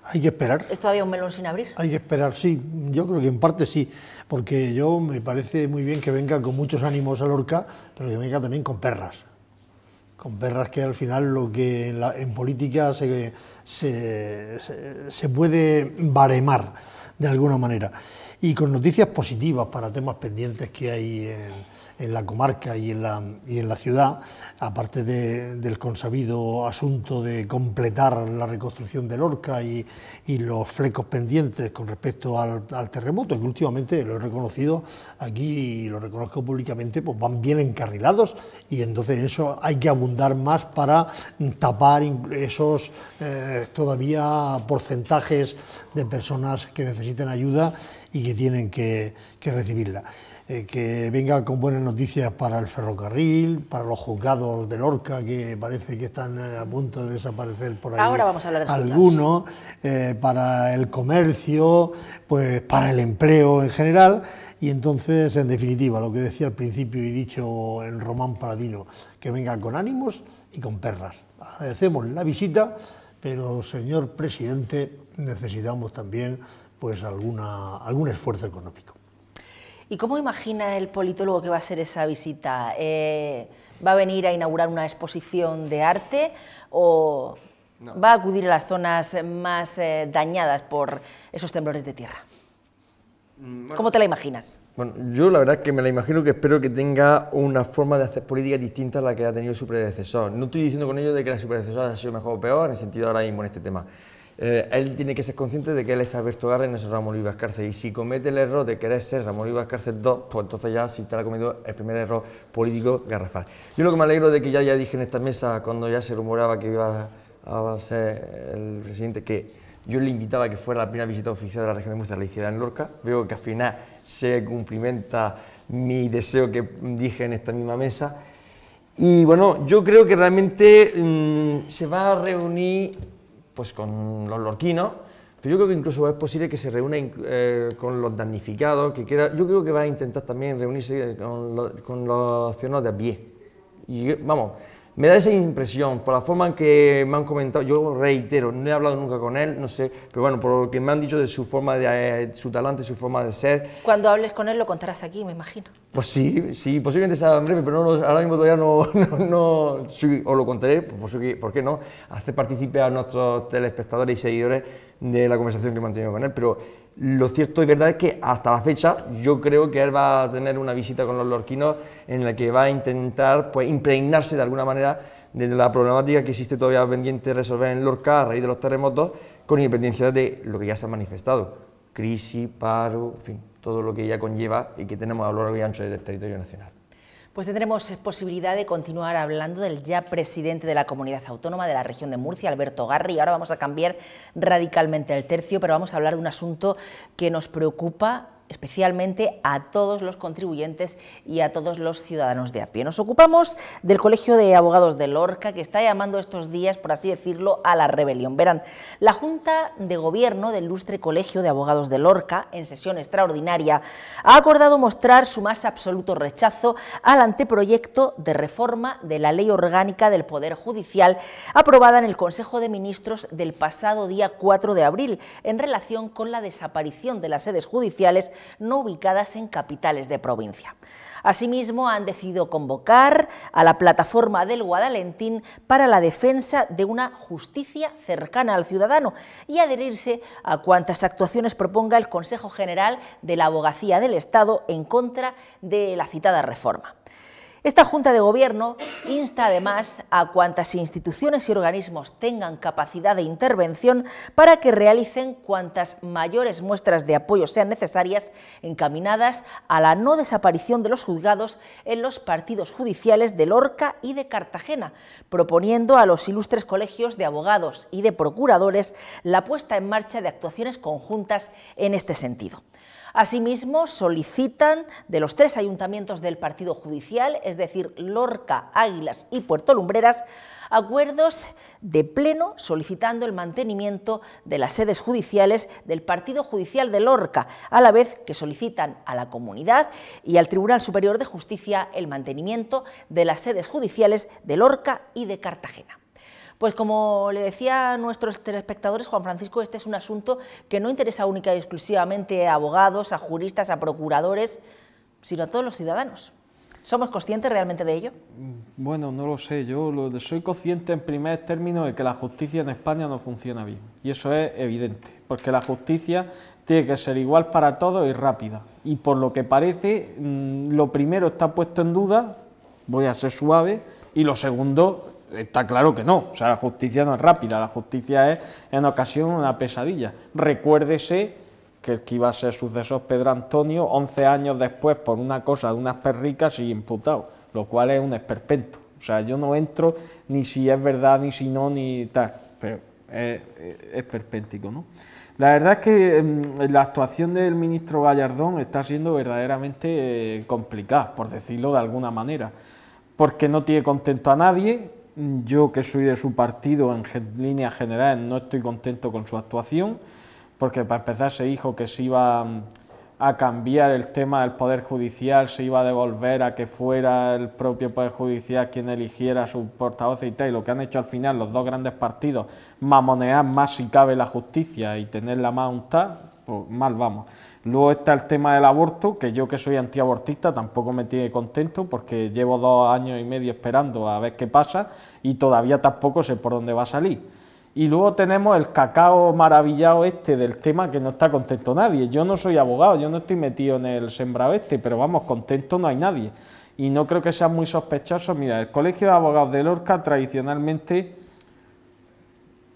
Hay que esperar. ¿Es todavía un melón sin abrir? Hay que esperar, sí. Yo creo que en parte sí, porque me parece muy bien que venga con muchos ánimos a Lorca, pero que venga también con perras. Con perras, que al final lo que en política se puede baremar de alguna manera. Y con noticias positivas para temas pendientes que hay en la comarca y en la ciudad, aparte del consabido asunto de completar la reconstrucción de Lorca y los flecos pendientes con respecto al terremoto, que últimamente lo he reconocido aquí y lo reconozco públicamente, pues van bien encarrilados, y entonces eso hay que abundar más para tapar esos todavía porcentajes de personas que necesitan ayuda y que tienen que recibirla. Que venga con buenas noticias para el ferrocarril, para los juzgados de Lorca, que parece que están a punto de desaparecer por ahí. Ahora vamos a hablar de algunos, para el comercio, pues para el empleo en general. Y entonces, en definitiva, lo que decía al principio y dicho en Román Paladino, que venga con ánimos y con perras. Agradecemos la visita, pero, señor presidente, necesitamos también pues algún esfuerzo económico. ¿Y cómo imagina el politólogo que va a ser esa visita? ¿Va a venir a inaugurar una exposición de arte o va a acudir a las zonas más dañadas por esos temblores de tierra? ¿Cómo te la imaginas? Bueno, yo la verdad es que me la imagino, que espero que tenga una forma de hacer política distinta a la que ha tenido su predecesor. No estoy diciendo con ello de que su predecesor haya sido mejor o peor, en el sentido ahora mismo en este tema. Él tiene que ser consciente de que él es Alberto Garre y no es Ramón Luis Valcárcel, y si comete el error de querer ser Ramón Luis Valcárcel II, pues entonces ya sí estará cometiendo el primer error político garrafal. Yo lo que me alegro de que ya dije en esta mesa, cuando ya se rumoraba que iba a ser el presidente, que yo le invitaba a que fuera la primera visita oficial de la región de Murcia, la hiciera en Lorca. Veo que al final se cumplimenta mi deseo que dije en esta misma mesa. Y bueno, yo creo que realmente se va a reunir pues con los lorquinos, pero yo creo que incluso es posible que se reúna con los damnificados, yo creo que va a intentar también reunirse con los ciudadanos de a pie. Y vamos, me da esa impresión, por la forma en que me han comentado. Yo reitero, no he hablado nunca con él, no sé, pero bueno, por lo que me han dicho de su forma de, su talante, su forma de ser. Cuando hables con él lo contarás aquí, me imagino. Pues sí, posiblemente sea en breve, pero ahora mismo todavía no sí, os lo contaré, ¿por qué no? Hacer partícipe a nuestros telespectadores y seguidores de la conversación que he mantenido con él, pero lo cierto y verdad es que hasta la fecha yo creo que él va a tener una visita con los lorquinos en la que va a intentar pues impregnarse de alguna manera de la problemática que existe todavía pendiente de resolver en Lorca a raíz de los terremotos, con independencia de lo que ya se ha manifestado, crisis, paro, en fin, todo lo que ya conlleva y que tenemos a lo largo y ancho del territorio nacional. Pues tendremos posibilidad de continuar hablando del ya presidente de la Comunidad Autónoma de la región de Murcia, Alberto Garre, y ahora vamos a cambiar radicalmente el tercio, pero vamos a hablar de un asunto que nos preocupa especialmente a todos los contribuyentes y a todos los ciudadanos de a pie. Nos ocupamos del Colegio de Abogados de Lorca, que está llamando estos días, por así decirlo, a la rebelión. Verán, la Junta de Gobierno del ilustre Colegio de Abogados de Lorca, en sesión extraordinaria, ha acordado mostrar su más absoluto rechazo al anteproyecto de reforma de la Ley Orgánica del Poder Judicial, aprobada en el Consejo de Ministros del pasado día 4 de abril, en relación con la desaparición de las sedes judiciales no ubicadas en capitales de provincia. Asimismo, han decidido convocar a la plataforma del Guadalentín para la defensa de una justicia cercana al ciudadano y adherirse a cuantas actuaciones proponga el Consejo General de la Abogacía del Estado en contra de la citada reforma. Esta Junta de Gobierno insta además a cuantas instituciones y organismos tengan capacidad de intervención para que realicen cuantas mayores muestras de apoyo sean necesarias encaminadas a la no desaparición de los juzgados en los partidos judiciales de Lorca y de Cartagena, proponiendo a los ilustres colegios de abogados y de procuradores la puesta en marcha de actuaciones conjuntas en este sentido. Asimismo, solicitan de los 3 ayuntamientos del partido judicial, es decir, Lorca, Águilas y Puerto Lumbreras, acuerdos de pleno solicitando el mantenimiento de las sedes judiciales del partido judicial de Lorca, a la vez que solicitan a la comunidad y al Tribunal Superior de Justicia el mantenimiento de las sedes judiciales de Lorca y de Cartagena. Pues como le decía a nuestros telespectadores, Juan Francisco, este es un asunto que no interesa única y exclusivamente a abogados, a juristas, a procuradores, sino a todos los ciudadanos. ¿Somos conscientes realmente de ello? Bueno, no lo sé. Yo soy consciente en primer término de que la justicia en España no funciona bien. Y eso es evidente, porque la justicia tiene que ser igual para todos y rápida. Y por lo que parece, lo primero está puesto en duda, voy a ser suave, y lo segundo está claro que no. O sea, la justicia no es rápida, la justicia es en ocasión una pesadilla. Recuérdese que el que iba a ser sucesor Pedro Antonio, 11 años después, por una cosa de unas perricas, sigue imputado, lo cual es un esperpento. O sea, yo no entro ni si es verdad, ni si no, ni tal, pero es esperpéntico, ¿no? La verdad es que la actuación del ministro Gallardón está siendo verdaderamente complicada, por decirlo de alguna manera, porque no tiene contento a nadie. Yo, que soy de su partido, en líneas generales no estoy contento con su actuación, porque para empezar se dijo que se iba a cambiar el tema del Poder Judicial, se iba a devolver a que fuera el propio Poder Judicial quien eligiera a su portavoz y tal, y lo que han hecho al final los dos grandes partidos, mamonear más si cabe la justicia y tenerla más untada, pues mal vamos. Luego está el tema del aborto, que yo, que soy antiabortista, tampoco me tiene contento, porque llevo 2 años y medio esperando a ver qué pasa y todavía tampoco sé por dónde va a salir. Y luego tenemos el cacao maravillado este del tema, que no está contento nadie. Yo no soy abogado, yo no estoy metido en el sembrado este, pero vamos, contento no hay nadie. Y no creo que sean muy sospechosos. Mira, el Colegio de Abogados de Lorca tradicionalmente,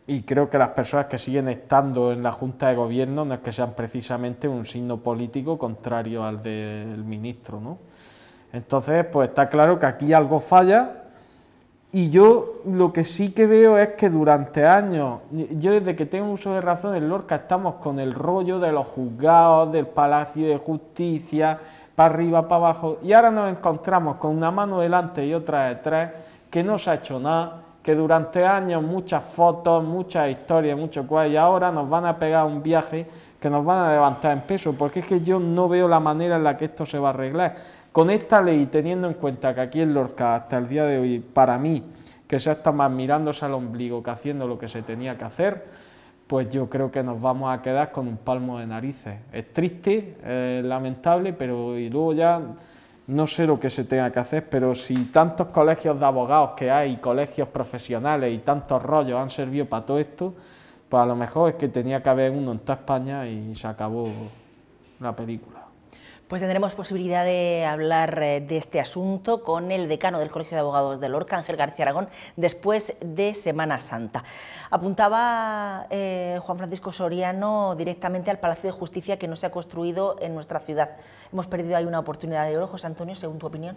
y creo que las personas que siguen estando en la Junta de Gobierno no es que sean precisamente un signo político contrario al del ministro, ¿no? Entonces, pues está claro que aquí algo falla, y yo lo que sí que veo es que durante años, yo desde que tengo uso de razón en Lorca, estamos con el rollo de los juzgados, del Palacio de Justicia, para arriba, para abajo, y ahora nos encontramos con una mano delante y otra detrás, que no se ha hecho nada, que durante años muchas fotos, muchas historias, mucho cual, y ahora nos van a pegar un viaje que nos van a levantar en peso, porque es que yo no veo la manera en la que esto se va a arreglar. Con esta ley, teniendo en cuenta que aquí en Lorca, hasta el día de hoy, para mí, que se está más mirándose al ombligo que haciendo lo que se tenía que hacer, pues yo creo que nos vamos a quedar con un palmo de narices. Es triste, es lamentable, pero y luego ya no sé lo que se tenga que hacer, pero si tantos colegios de abogados que hay, colegios profesionales y tantos rollos han servido para todo esto, pues a lo mejor es que tenía que haber uno en toda España y se acabó la película. Pues tendremos posibilidad de hablar de este asunto con el decano del Colegio de Abogados de Lorca, Ángel García Aragón, después de Semana Santa. Apuntaba Juan Francisco Soriano directamente al Palacio de Justicia, que no se ha construido en nuestra ciudad. ¿Hemos perdido ahí una oportunidad de oro, José Antonio, según tu opinión?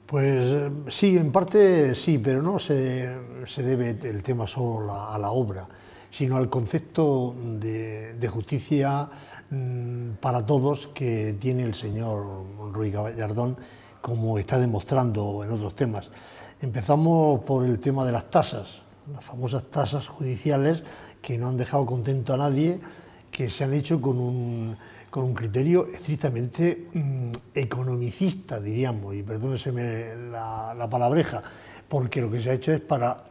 Pues sí, en parte sí, pero no se debe el tema solo a la obra, sino al concepto de justicia para todos que tiene el señor Ruiz Gallardón, como está demostrando en otros temas. Empezamos por el tema de las tasas, las famosas tasas judiciales que no han dejado contento a nadie, que se han hecho con un criterio estrictamente economicista, diríamos, y perdóneseme la palabreja, porque lo que se ha hecho es para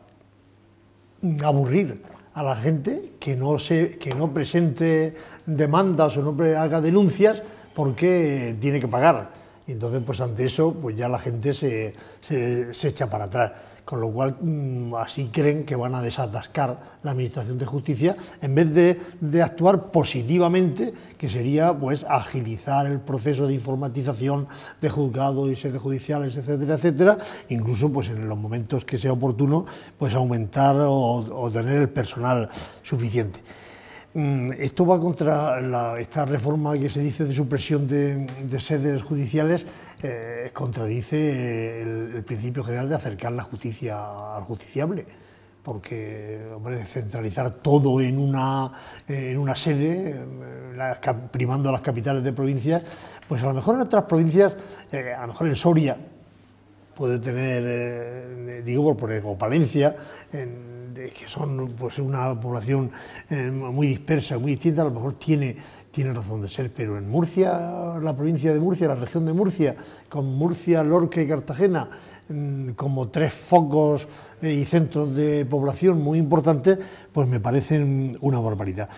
aburrir a la gente, que no presente demandas o no haga denuncias, porque tiene que pagar. Y entonces, pues ante eso, pues ya la gente se echa para atrás. Con lo cual, así creen que van a desatascar la Administración de Justicia, en vez de actuar positivamente, que sería pues agilizar el proceso de informatización de juzgados y sedes judiciales, etcétera, etcétera, incluso pues en los momentos que sea oportuno, pues aumentar o tener el personal suficiente. Esto va contra esta reforma que se dice de supresión de sedes judiciales, contradice el principio general de acercar la justicia al justiciable, porque, hombre, centralizar todo en una sede, primando a las capitales de provincias, pues a lo mejor en otras provincias, a lo mejor en Soria puede tener, digo por poner, o Palencia, que son pues una población muy dispersa, muy distinta, a lo mejor tiene razón de ser, pero en Murcia, la provincia de Murcia, la región de Murcia, con Murcia, Lorca y Cartagena, como tres focos y centros de población muy importantes, pues me parecen una barbaridad.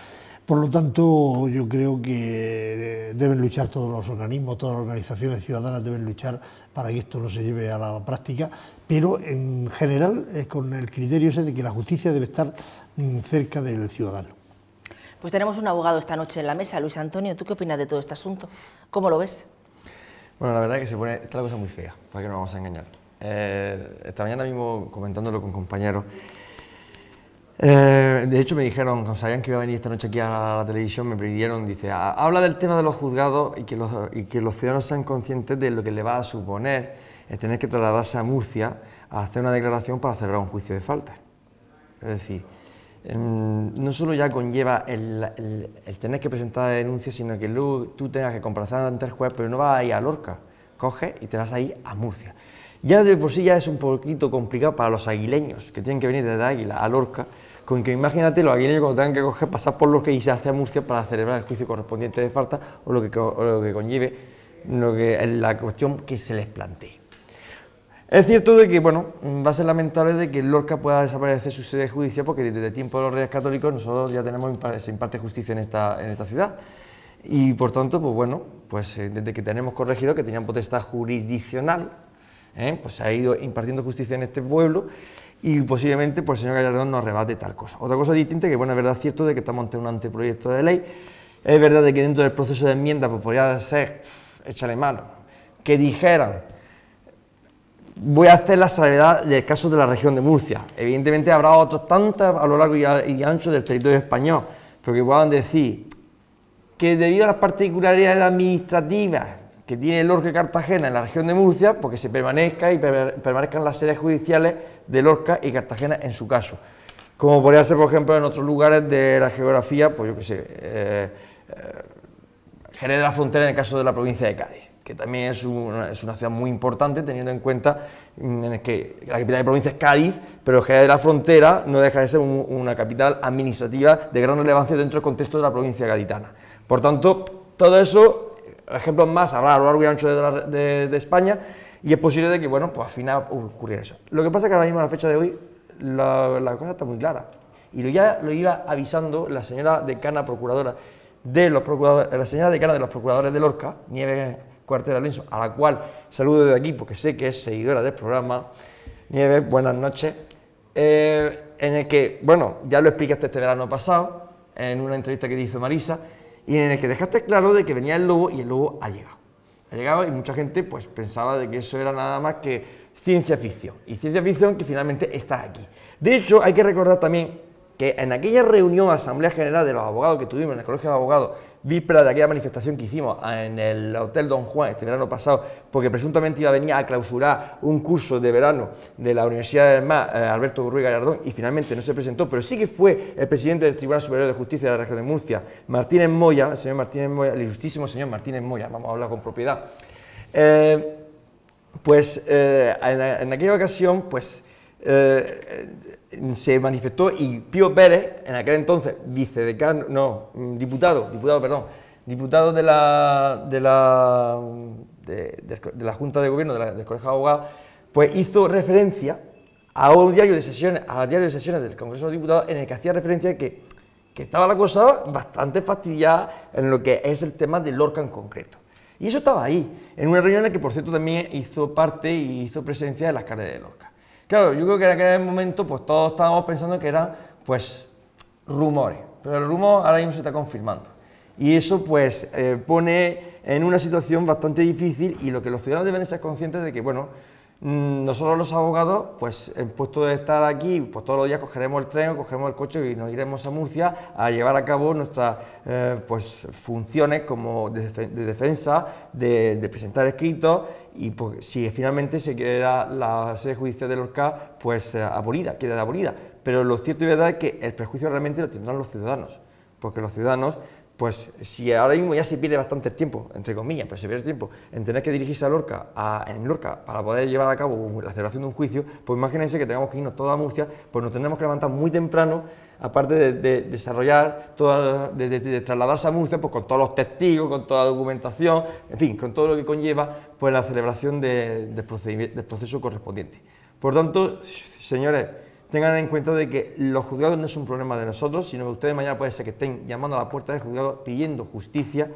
Por lo tanto, yo creo que deben luchar todos los organismos, todas las organizaciones ciudadanas deben luchar para que esto no se lleve a la práctica, pero en general con el criterio ese de que la justicia debe estar cerca del ciudadano. Pues tenemos un abogado esta noche en la mesa. Luis Antonio, ¿tú qué opinas de todo este asunto? ¿Cómo lo ves? Bueno, la verdad es que está la cosa muy fea, para que no nos vamos a engañar. Esta mañana mismo, comentándolo con compañeros, de hecho me dijeron, cuando sabían que iba a venir esta noche aquí a la televisión, me pidieron, dice, habla del tema de los juzgados y que los ciudadanos sean conscientes de lo que le va a suponer el tener que trasladarse a Murcia a hacer una declaración para celebrar un juicio de faltas. Es decir, no solo ya conlleva el tener que presentar la denuncia, sino que luego tú tengas que comparecer ante el juez, pero no vas a ir a Lorca, coges y te vas a ir a Murcia. Ya de por sí ya es un poquito complicado para los aguileños, que tienen que venir desde Águila a Lorca, con que imagínate los aguileños cuando tengan que coger, pasar por Lorca y irse hacia Murcia para celebrar el juicio correspondiente de falta o lo que conlleve la cuestión que se les plantee. Es cierto de que, bueno, va a ser lamentable de que Lorca pueda desaparecer su sede judicial, porque desde el tiempo de los Reyes Católicos nosotros ya se imparte justicia en esta ciudad. Y por tanto, pues bueno, pues desde que tenemos corregido que tenían potestad jurisdiccional, pues se ha ido impartiendo justicia en este pueblo y posiblemente pues el señor Gallardón nos rebate tal cosa. Otra cosa distinta, que bueno, es verdad cierto de que estamos ante un anteproyecto de ley, es verdad de que dentro del proceso de enmienda pues podría ser, échale mano, que dijeran, voy a hacer la salvedad del caso de la región de Murcia. Evidentemente habrá otros tantas a lo largo y ancho del territorio español, pero que puedan decir que debido a las particularidades administrativas que tiene Lorca y Cartagena en la región de Murcia, porque se permanezcan las sedes judiciales de Lorca y Cartagena en su caso. Como podría ser, por ejemplo, en otros lugares de la geografía, pues yo qué sé, Jerez de la Frontera en el caso de la provincia de Cádiz, que también es una ciudad muy importante, teniendo en cuenta que la capital de provincia es Cádiz, pero Jerez de la Frontera no deja de ser una capital administrativa de gran relevancia dentro del contexto de la provincia gaditana. Por tanto, todo eso, ejemplos más, habrá a lo largo y ancho de España, y es posible de que, bueno, pues al final ocurriera eso. Lo que pasa es que ahora mismo, a la fecha de hoy, la cosa está muy clara, y ya lo iba avisando la señora decana procuradora la señora decana de los procuradores de Lorca, Nieves Cuartel Alonso, a la cual saludo desde aquí porque sé que es seguidora del programa. Nieves, buenas noches, en el que, bueno, ya lo explicaste este verano pasado, en una entrevista que te hizo Marisa, y en el que dejaste claro de que venía el lobo y el lobo ha llegado. Ha llegado y mucha gente pues pensaba de que eso era nada más que ciencia ficción, y ciencia ficción que finalmente está aquí. De hecho, hay que recordar también que en aquella reunión, asamblea general de los abogados que tuvimos en el Colegio de Abogados, víspera de aquella manifestación que hicimos en el Hotel Don Juan este verano pasado, porque presuntamente iba a venir a clausurar un curso de verano de la Universidad del Mar, Alberto Ruiz Gallardón, y finalmente no se presentó, pero sí que fue el presidente del Tribunal Superior de Justicia de la Región de Murcia, Martínez Moya, el señor Martínez Moya, el ilustrísimo señor Martínez Moya, vamos a hablar con propiedad. En aquella ocasión, se manifestó, y Pío Pérez, en aquel entonces diputado de la Junta de Gobierno del Colegio de Abogados, pues hizo referencia a un diario de sesiones, del Congreso de los Diputados, en el que hacía referencia a que estaba la cosa bastante fastidiada en lo que es el tema de Lorca en concreto. Y eso estaba ahí, en una reunión en la que, por cierto, también hizo parte y hizo presencia de las Caras de Lorca. Claro, yo creo que en aquel momento pues todos estábamos pensando que eran pues rumores, pero el rumor ahora mismo se está confirmando. Y eso pues pone en una situación bastante difícil, y lo que los ciudadanos deben ser conscientes de que, bueno, nosotros los abogados, pues en puesto de estar aquí, pues todos los días cogeremos el tren o cogeremos el coche y nos iremos a Murcia a llevar a cabo nuestras pues, funciones como de defensa, de presentar escritos, y pues, si finalmente se queda la sede judicial de Lorca pues abolida, queda abolida. Pero lo cierto y verdad es que el perjuicio realmente lo tendrán los ciudadanos, porque los ciudadanos, pues si ahora mismo ya se pierde bastante tiempo, entre comillas, pero se pierde tiempo en tener que dirigirse a Lorca, en Lorca, para poder llevar a cabo la celebración de un juicio, pues imagínense que tengamos que irnos todos a Murcia, pues nos tendremos que levantar muy temprano, aparte de desarrollar, de trasladarse a Murcia, pues con todos los testigos, con toda la documentación, en fin, con todo lo que conlleva pues la celebración del proceso correspondiente. Por tanto, señores, tengan en cuenta de que los juzgados no es un problema de nosotros, sino que ustedes mañana puede ser que estén llamando a la puerta del juzgado pidiendo justicia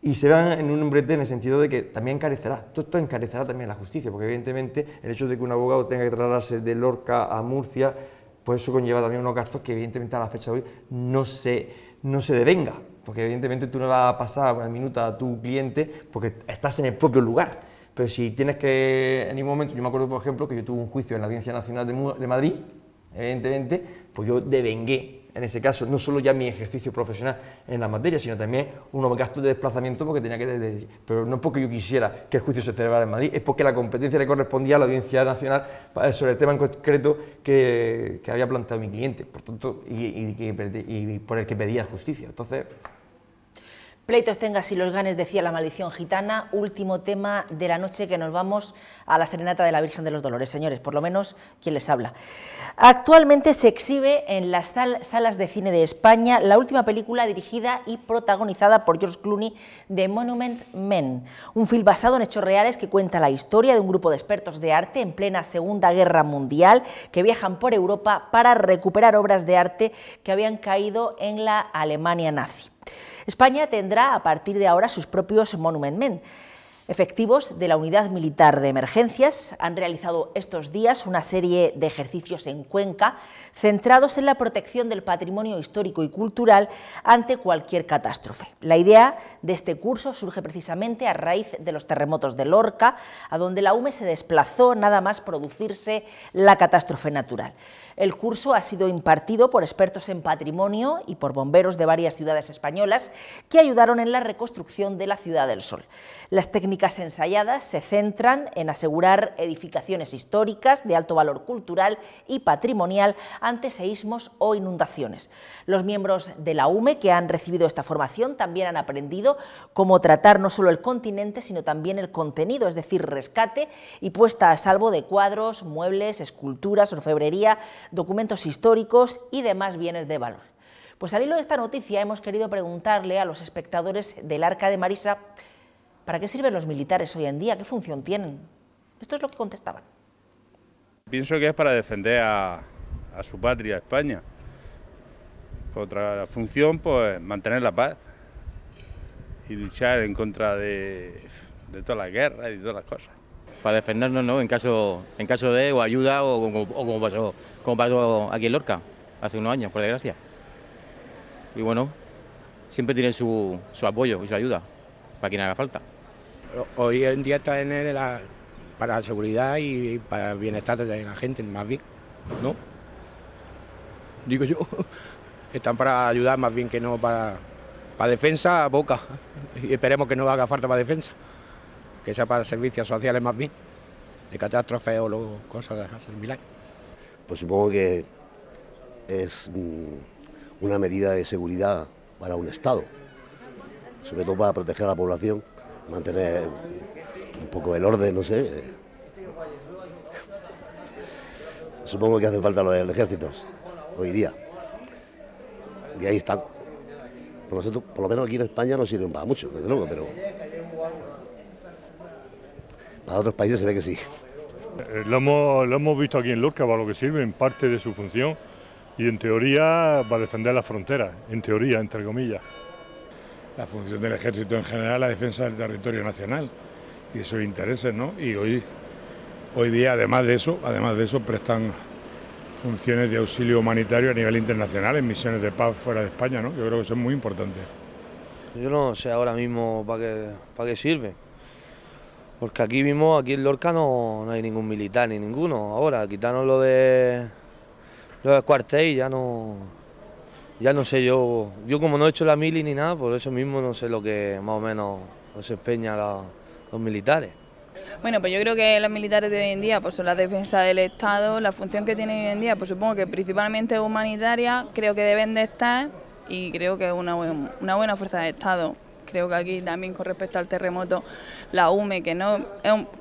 y se vean en un brete en el sentido de que también encarecerá, todo esto encarecerá también la justicia, porque evidentemente el hecho de que un abogado tenga que trasladarse de Lorca a Murcia, pues eso conlleva también unos gastos que evidentemente a la fecha de hoy no se devenga, porque evidentemente tú no vas a pasar una minuta a tu cliente porque estás en el propio lugar. Pero si tienes que, en ningún momento, yo me acuerdo por ejemplo que yo tuve un juicio en la Audiencia Nacional de Madrid, evidentemente, pues yo devengué, en ese caso, no solo ya mi ejercicio profesional en la materia, sino también unos gastos de desplazamiento porque tenía que, pero no porque yo quisiera que el juicio se celebrara en Madrid, es porque la competencia le correspondía a la Audiencia Nacional sobre el tema en concreto que había planteado mi cliente, por tanto, y por el que pedía justicia. Entonces, pleitos tengas y los ganes, decía la maldición gitana. Último tema de la noche, que nos vamos a la serenata de la Virgen de los Dolores. Señores, por lo menos, ¿quién les habla? Actualmente se exhibe en las salas de cine de España la última película dirigida y protagonizada por George Clooney, The Monument Men, un film basado en hechos reales que cuenta la historia de un grupo de expertos de arte en plena Segunda Guerra Mundial que viajan por Europa para recuperar obras de arte que habían caído en la Alemania nazi. España tendrá a partir de ahora sus propios Monument Men. Efectivos de la Unidad Militar de Emergencias han realizado estos días una serie de ejercicios en Cuenca centrados en la protección del patrimonio histórico y cultural ante cualquier catástrofe. La idea de este curso surge precisamente a raíz de los terremotos de Lorca, a donde la UME se desplazó nada más producirse la catástrofe natural. El curso ha sido impartido por expertos en patrimonio y por bomberos de varias ciudades españolas que ayudaron en la reconstrucción de la Ciudad del Sol. Las técnicas ensayadas se centran en asegurar edificaciones históricas de alto valor cultural y patrimonial ante seísmos o inundaciones. Los miembros de la UME que han recibido esta formación también han aprendido cómo tratar no solo el continente, sino también el contenido, es decir, rescate y puesta a salvo de cuadros, muebles, esculturas, orfebrería, documentos históricos y demás bienes de valor. Pues al hilo de esta noticia hemos querido preguntarle a los espectadores del Arca de Marisa ¿para qué sirven los militares hoy en día? ¿Qué función tienen? Esto es lo que contestaban. Pienso que es para defender a su patria, a España. Contra la función, pues mantener la paz y luchar en contra de todas las guerras y todas las cosas. Para defendernos, ¿no? En caso de o ayuda o como pasó aquí en Lorca hace unos años, por desgracia. Y bueno, siempre tiene su apoyo y su ayuda para quien haga falta. Hoy en día está para la seguridad y para el bienestar de la gente, más bien, ¿no? Digo yo, están para ayudar más bien que no para defensa, poca. Y esperemos que no haga falta para defensa, que sea para servicios sociales más bien, de catástrofes o cosas similares. Pues supongo que es una medida de seguridad para un Estado, sobre todo para proteger a la población, mantener un poco el orden, no sé. Supongo que hace falta lo del ejército hoy día. Y ahí están. Por lo menos aquí en España no sirven para mucho, desde luego, pero para otros países se ve que sí. Lo hemos visto aquí en Lorca, para lo que sirve, en parte de su función, y en teoría va a defender las fronteras, en teoría, entre comillas. la función del ejército en general es la defensa del territorio nacional y de sus intereses, ¿no? Y hoy día, además de eso, prestan funciones de auxilio humanitario a nivel internacional en misiones de paz fuera de España, ¿no? Yo creo que eso es muy importante. Yo no sé ahora mismo para qué sirve, porque aquí mismo, aquí en Lorca no hay ningún militar ni ninguno. Ahora, quitarnos lo del cuartel y ya no sé, yo como no he hecho la mili ni nada, por eso mismo no sé lo que más o menos desempeñan los militares. Bueno, pues yo creo que los militares de hoy en día pues son la defensa del Estado. La función que tienen hoy en día, pues supongo que principalmente humanitaria, creo que deben de estar, y creo que es una buena fuerza de Estado. Creo que aquí también, con respecto al terremoto, la UME, que no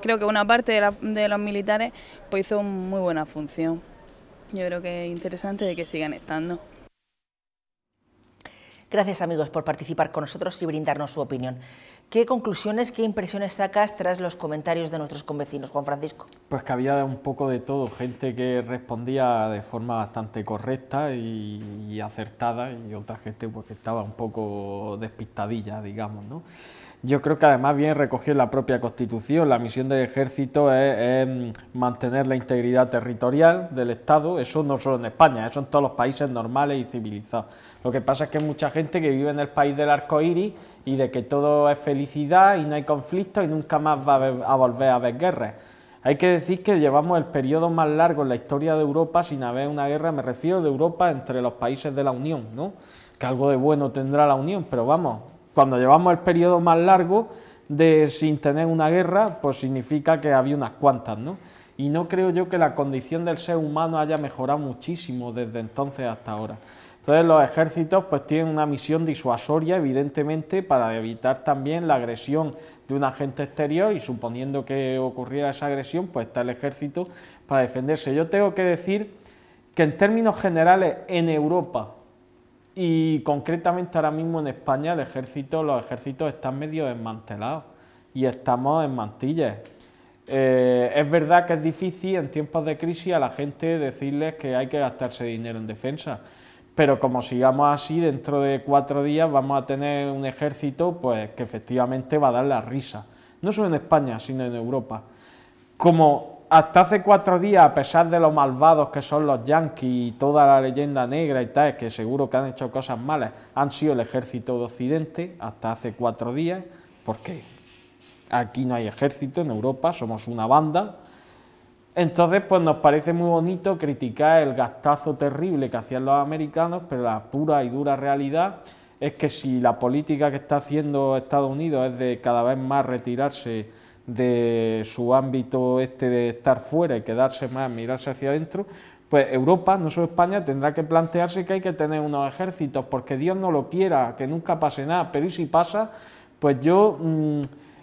creo que una parte de los militares pues hizo muy buena función. Yo creo que es interesante de que sigan estando. Gracias, amigos, por participar con nosotros y brindarnos su opinión. ¿Qué conclusiones, qué impresiones sacas tras los comentarios de nuestros convecinos, Juan Francisco? Pues que había un poco de todo, gente que respondía de forma bastante correcta y acertada, y otra gente pues que estaba un poco despistadilla, digamos, ¿no? Yo creo que además viene recogido en la propia Constitución. La misión del Ejército es mantener la integridad territorial del Estado, eso no solo en España, eso en todos los países normales y civilizados. Lo que pasa es que hay mucha gente que vive en el país del arco iris y de que todo es felicidad y no hay conflictos y nunca más va a volver a haber guerras. Hay que decir que llevamos el periodo más largo en la historia de Europa sin haber una guerra, me refiero de Europa entre los países de la Unión, ¿no? Que algo de bueno tendrá la Unión, pero vamos, cuando llevamos el periodo más largo sin tener una guerra, pues significa que había unas cuantas, ¿no? Y no creo yo que la condición del ser humano haya mejorado muchísimo desde entonces hasta ahora. Entonces los ejércitos pues tienen una misión disuasoria, evidentemente, para evitar también la agresión de un agente exterior, y suponiendo que ocurriera esa agresión, pues está el ejército para defenderse. Yo tengo que decir que en términos generales en Europa y concretamente ahora mismo en España los ejércitos están medio desmantelados y estamos en mantillas. Es verdad que es difícil en tiempos de crisis a la gente decirles que hay que gastarse dinero en defensa, pero como sigamos así, dentro de 4 días vamos a tener un ejército pues que efectivamente va a dar la risa, no solo en España, sino en Europa. Como hasta hace 4 días, a pesar de lo malvados que son los yanquis y toda la leyenda negra y tal, que seguro que han hecho cosas malas, han sido el ejército de Occidente hasta hace 4 días, porque aquí no hay ejército en Europa, somos una banda. Entonces, pues nos parece muy bonito criticar el gastazo terrible que hacían los americanos, pero la pura y dura realidad es que si la política que está haciendo Estados Unidos es de cada vez más retirarse de su ámbito de estar fuera y quedarse más, mirarse hacia adentro, pues Europa, no solo España, tendrá que plantearse que hay que tener unos ejércitos, porque Dios no lo quiera, que nunca pase nada, pero y si pasa, pues yo...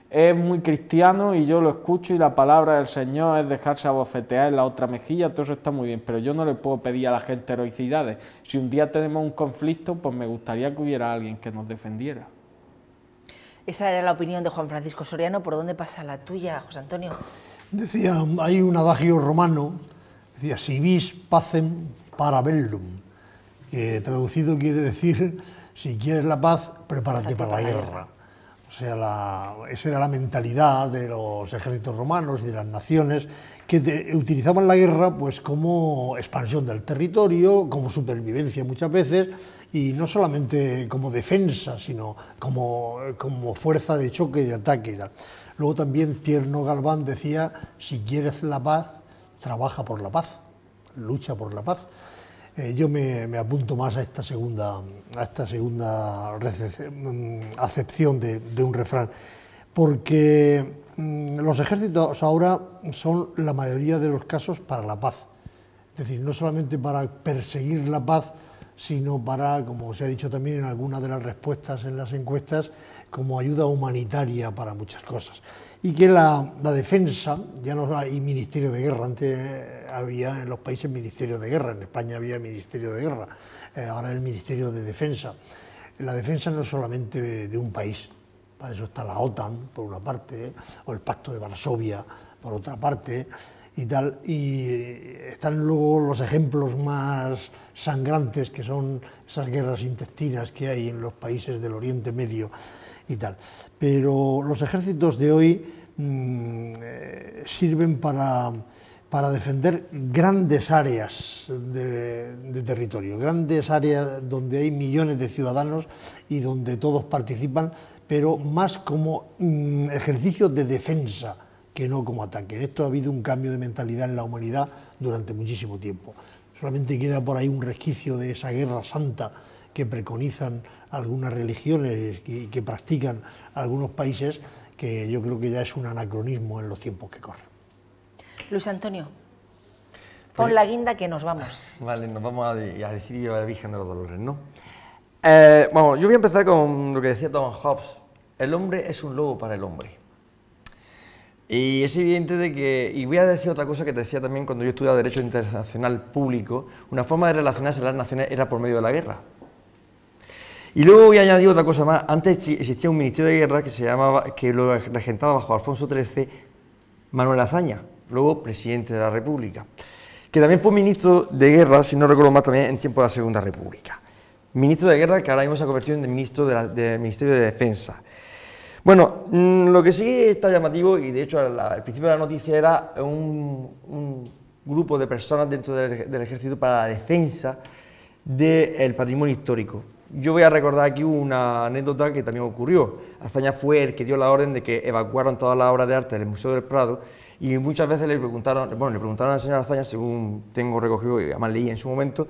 es muy cristiano y yo lo escucho y la palabra del Señor es dejarse abofetear en la otra mejilla, todo eso está muy bien, pero yo no le puedo pedir a la gente heroicidades. Si un día tenemos un conflicto, pues me gustaría que hubiera alguien que nos defendiera. Esa era la opinión de Juan Francisco Soriano. ¿Por dónde pasa la tuya, José Antonio? Decía, hay un adagio romano, decía, si vis pacem para bellum, que traducido quiere decir, si quieres la paz, prepárate para la guerra. O sea, esa era la mentalidad de los ejércitos romanos y de las naciones que utilizaban la guerra pues como expansión del territorio, como supervivencia muchas veces, y no solamente como defensa, sino como fuerza de choque y de ataque y tal. Luego también Tierno Galván decía, si quieres la paz, trabaja por la paz, lucha por la paz. Yo me apunto más a esta segunda acepción de un refrán, porque los ejércitos ahora son la mayoría de los casos para la paz, es decir, no solamente para perseguir la paz, sino para, como se ha dicho también en algunas de las respuestas en las encuestas, como ayuda humanitaria para muchas cosas. Y que la defensa, ya no hay Ministerio de Guerra, antes había en los países Ministerio de Guerra, en España había Ministerio de Guerra, ahora el Ministerio de Defensa. La defensa no es solamente de un país, para eso está la OTAN, por una parte, o el Pacto de Varsovia, por otra parte, y tal, y están luego los ejemplos más sangrantes, que son esas guerras intestinas que hay en los países del Oriente Medio y tal. Pero los ejércitos de hoy sirven para defender grandes áreas de territorio, grandes áreas donde hay millones de ciudadanos y donde todos participan, pero más como ejercicio de defensa que no como ataque. En esto ha habido un cambio de mentalidad en la humanidad durante muchísimo tiempo. Solamente queda por ahí un resquicio de esa guerra santa que preconizan algunas religiones y que practican algunos países, que yo creo que ya es un anacronismo en los tiempos que corren. Luis Antonio, pon la guinda que nos vamos. Vale, nos vamos a decidir a la Virgen de los Dolores, ¿no? Bueno, yo voy a empezar con lo que decía Thomas Hobbes. El hombre es un lobo para el hombre. Y es evidente de que, y voy a decir otra cosa que te decía también cuando yo estudiaba Derecho Internacional Público, una forma de relacionarse las naciones era por medio de la guerra. Y luego voy a añadir otra cosa más. Antes existía un ministerio de guerra que se llamaba, que lo regentaba bajo Alfonso XIII, Manuel Azaña, luego presidente de la República, que también fue ministro de guerra, si no recuerdo mal, también en tiempo de la Segunda República. Ministro de guerra que ahora mismo se ha convertido en ministro del Ministerio de Defensa. Bueno, lo que sí está llamativo, y de hecho al principio de la noticia era un grupo de personas dentro del ejército para la defensa del patrimonio histórico. Yo voy a recordar aquí una anécdota que también ocurrió. Azaña fue el que dio la orden de que evacuaran todas las obras de arte del Museo del Prado, y muchas veces le preguntaron al señor Azaña, según tengo recogido y además leí en su momento,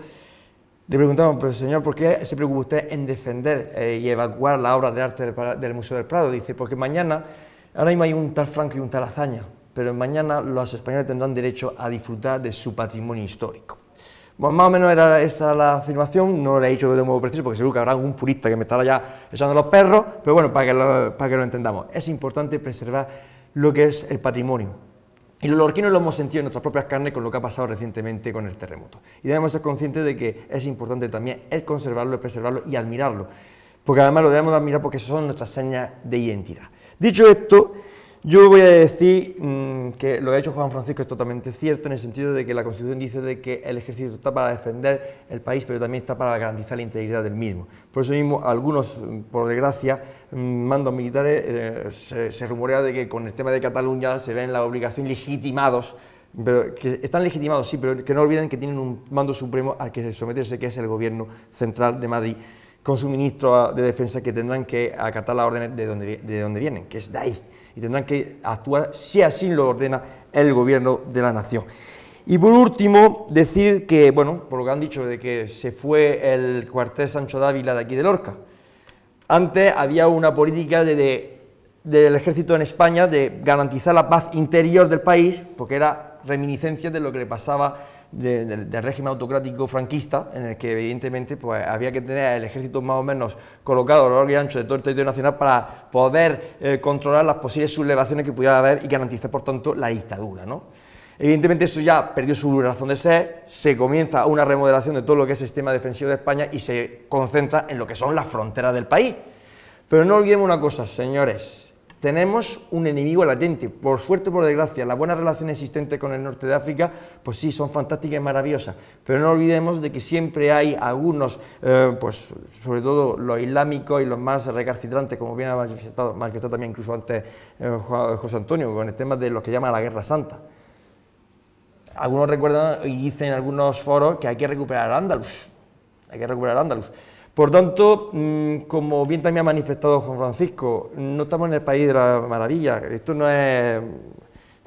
le preguntaron, pero señor, ¿por qué se preocupa usted en defender y evacuar las obras de arte del Museo del Prado? Dice, porque mañana, ahora mismo hay un tal Franco y un tal Azaña, pero mañana los españoles tendrán derecho a disfrutar de su patrimonio histórico. Bueno, más o menos era esa la afirmación, no la he dicho de modo preciso porque seguro que habrá algún purista que me estará ya echando los perros, pero bueno, para que lo entendamos. Es importante preservar lo que es el patrimonio. Y los lorquinos lo hemos sentido en nuestras propias carnes con lo que ha pasado recientemente con el terremoto. Y debemos ser conscientes de que es importante también el conservarlo, el preservarlo y admirarlo. Porque además lo debemos de admirar porque son nuestras señas de identidad. Dicho esto, yo voy a decir que lo que ha hecho Juan Francisco es totalmente cierto, en el sentido de que la Constitución dice de que el ejército está para defender el país, pero también está para garantizar la integridad del mismo. Por eso mismo, algunos, por desgracia, mandos militares, se rumorea de que con el tema de Cataluña se ven la obligación legitimados, pero que están legitimados, sí, pero que no olviden que tienen un mando supremo al que someterse, que es el gobierno central de Madrid, con su ministro de Defensa, que tendrán que acatar las órdenes de donde vienen, que es de ahí. Y tendrán que actuar si así lo ordena el gobierno de la nación. Y por último, decir que, bueno, por lo que han dicho de que se fue el cuartel Sancho Dávila de aquí de Lorca. Antes había una política del ejército en España de garantizar la paz interior del país, porque era reminiscencia de lo que le pasaba del régimen autocrático franquista, en el que evidentemente pues, había que tener el ejército más o menos colocado a lo largo y ancho de todo el territorio nacional para poder controlar las posibles sublevaciones que pudiera haber y garantizar por tanto la dictadura, ¿no? Evidentemente eso ya perdió su razón de ser, se comienza una remodelación de todo lo que es el sistema defensivo de España y se concentra en lo que son las fronteras del país. Pero no olvidemos una cosa, señores. Tenemos un enemigo latente, por suerte o por desgracia, las buenas relaciones existentes con el norte de África, pues sí, son fantásticas y maravillosas, pero no olvidemos de que siempre hay algunos, pues sobre todo los islámicos y los más recalcitrantes, como bien ha manifestado también incluso antes José Antonio, con el tema de lo que llaman la Guerra Santa. Algunos recuerdan y dicen en algunos foros que hay que recuperar al Andalus, Por tanto, como bien también ha manifestado Juan Francisco, no estamos en el país de la maravilla. Esto no es...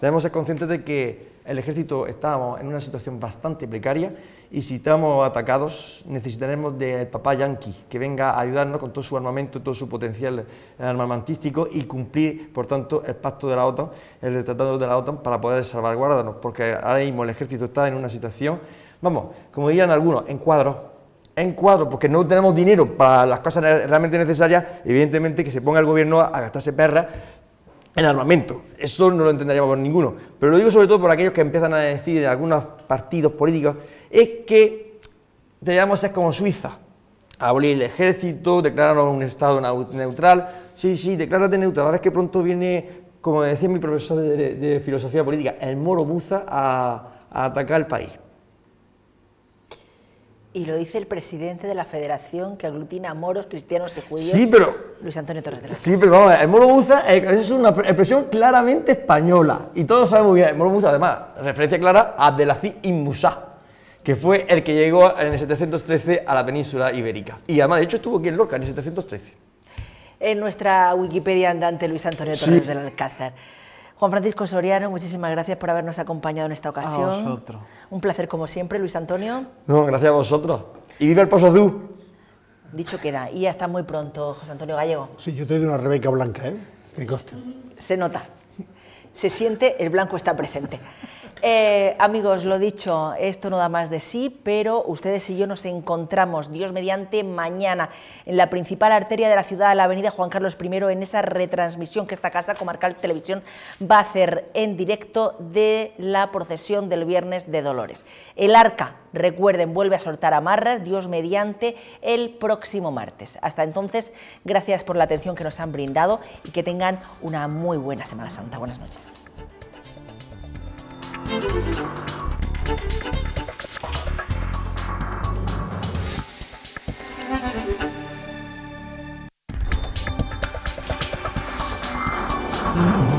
Debemos ser conscientes de que el ejército estamos en una situación bastante precaria y si estamos atacados necesitaremos del papá yanqui que venga a ayudarnos con todo su armamento, todo su potencial armamentístico y cumplir, por tanto, el pacto de la OTAN, el tratado de la OTAN para poder salvaguardarnos, porque ahora mismo el ejército está en una situación, vamos, como dirían algunos, en cuadro, porque no tenemos dinero para las cosas realmente necesarias, evidentemente que se ponga el gobierno a gastarse perras en armamento. Eso no lo entenderíamos por ninguno. Pero lo digo sobre todo por aquellos que empiezan a decir de algunos partidos políticos, es que debemos ser como Suiza, abolir el ejército, declararnos un estado neutral. Sí, declárate neutral, a ver que pronto viene como decía mi profesor de filosofía política, el moro buza a atacar el país. Y lo dice el presidente de la federación que aglutina a moros, cristianos y judíos, sí, pero, Luis Antonio Torres de la Casa. Sí, pero vamos, el moro buza es una expresión claramente española. Y todos sabemos que el moro buza, además, referencia clara a Abdelaziz ibn Musa, que fue el que llegó en el 713 a la península ibérica. Y además, de hecho, estuvo aquí en Lorca en el 713. En nuestra Wikipedia andante, Luis Antonio Torres del Alcázar. Juan Francisco Soriano, muchísimas gracias por habernos acompañado en esta ocasión. A vosotros. Un placer como siempre, Luis Antonio. No, gracias a vosotros. Y viva el Paso Azul. Dicho queda. Y hasta muy pronto, José Antonio Gallego. Sí, yo te doy una Rebeca blanca, ¿eh? Que conste. Se nota. Se siente, el blanco está presente. Amigos, lo dicho, esto no da más de sí, pero ustedes y yo nos encontramos, Dios mediante, mañana en la principal arteria de la ciudad, la avenida Juan Carlos I, en esa retransmisión que esta casa, Comarcal Televisión, va a hacer en directo de la procesión del Viernes de Dolores. El Arca, recuerden, vuelve a soltar amarras, Dios mediante, el próximo martes. Hasta entonces, gracias por la atención que nos han brindado y que tengan una muy buena Semana Santa. Buenas noches. Mm-hmm.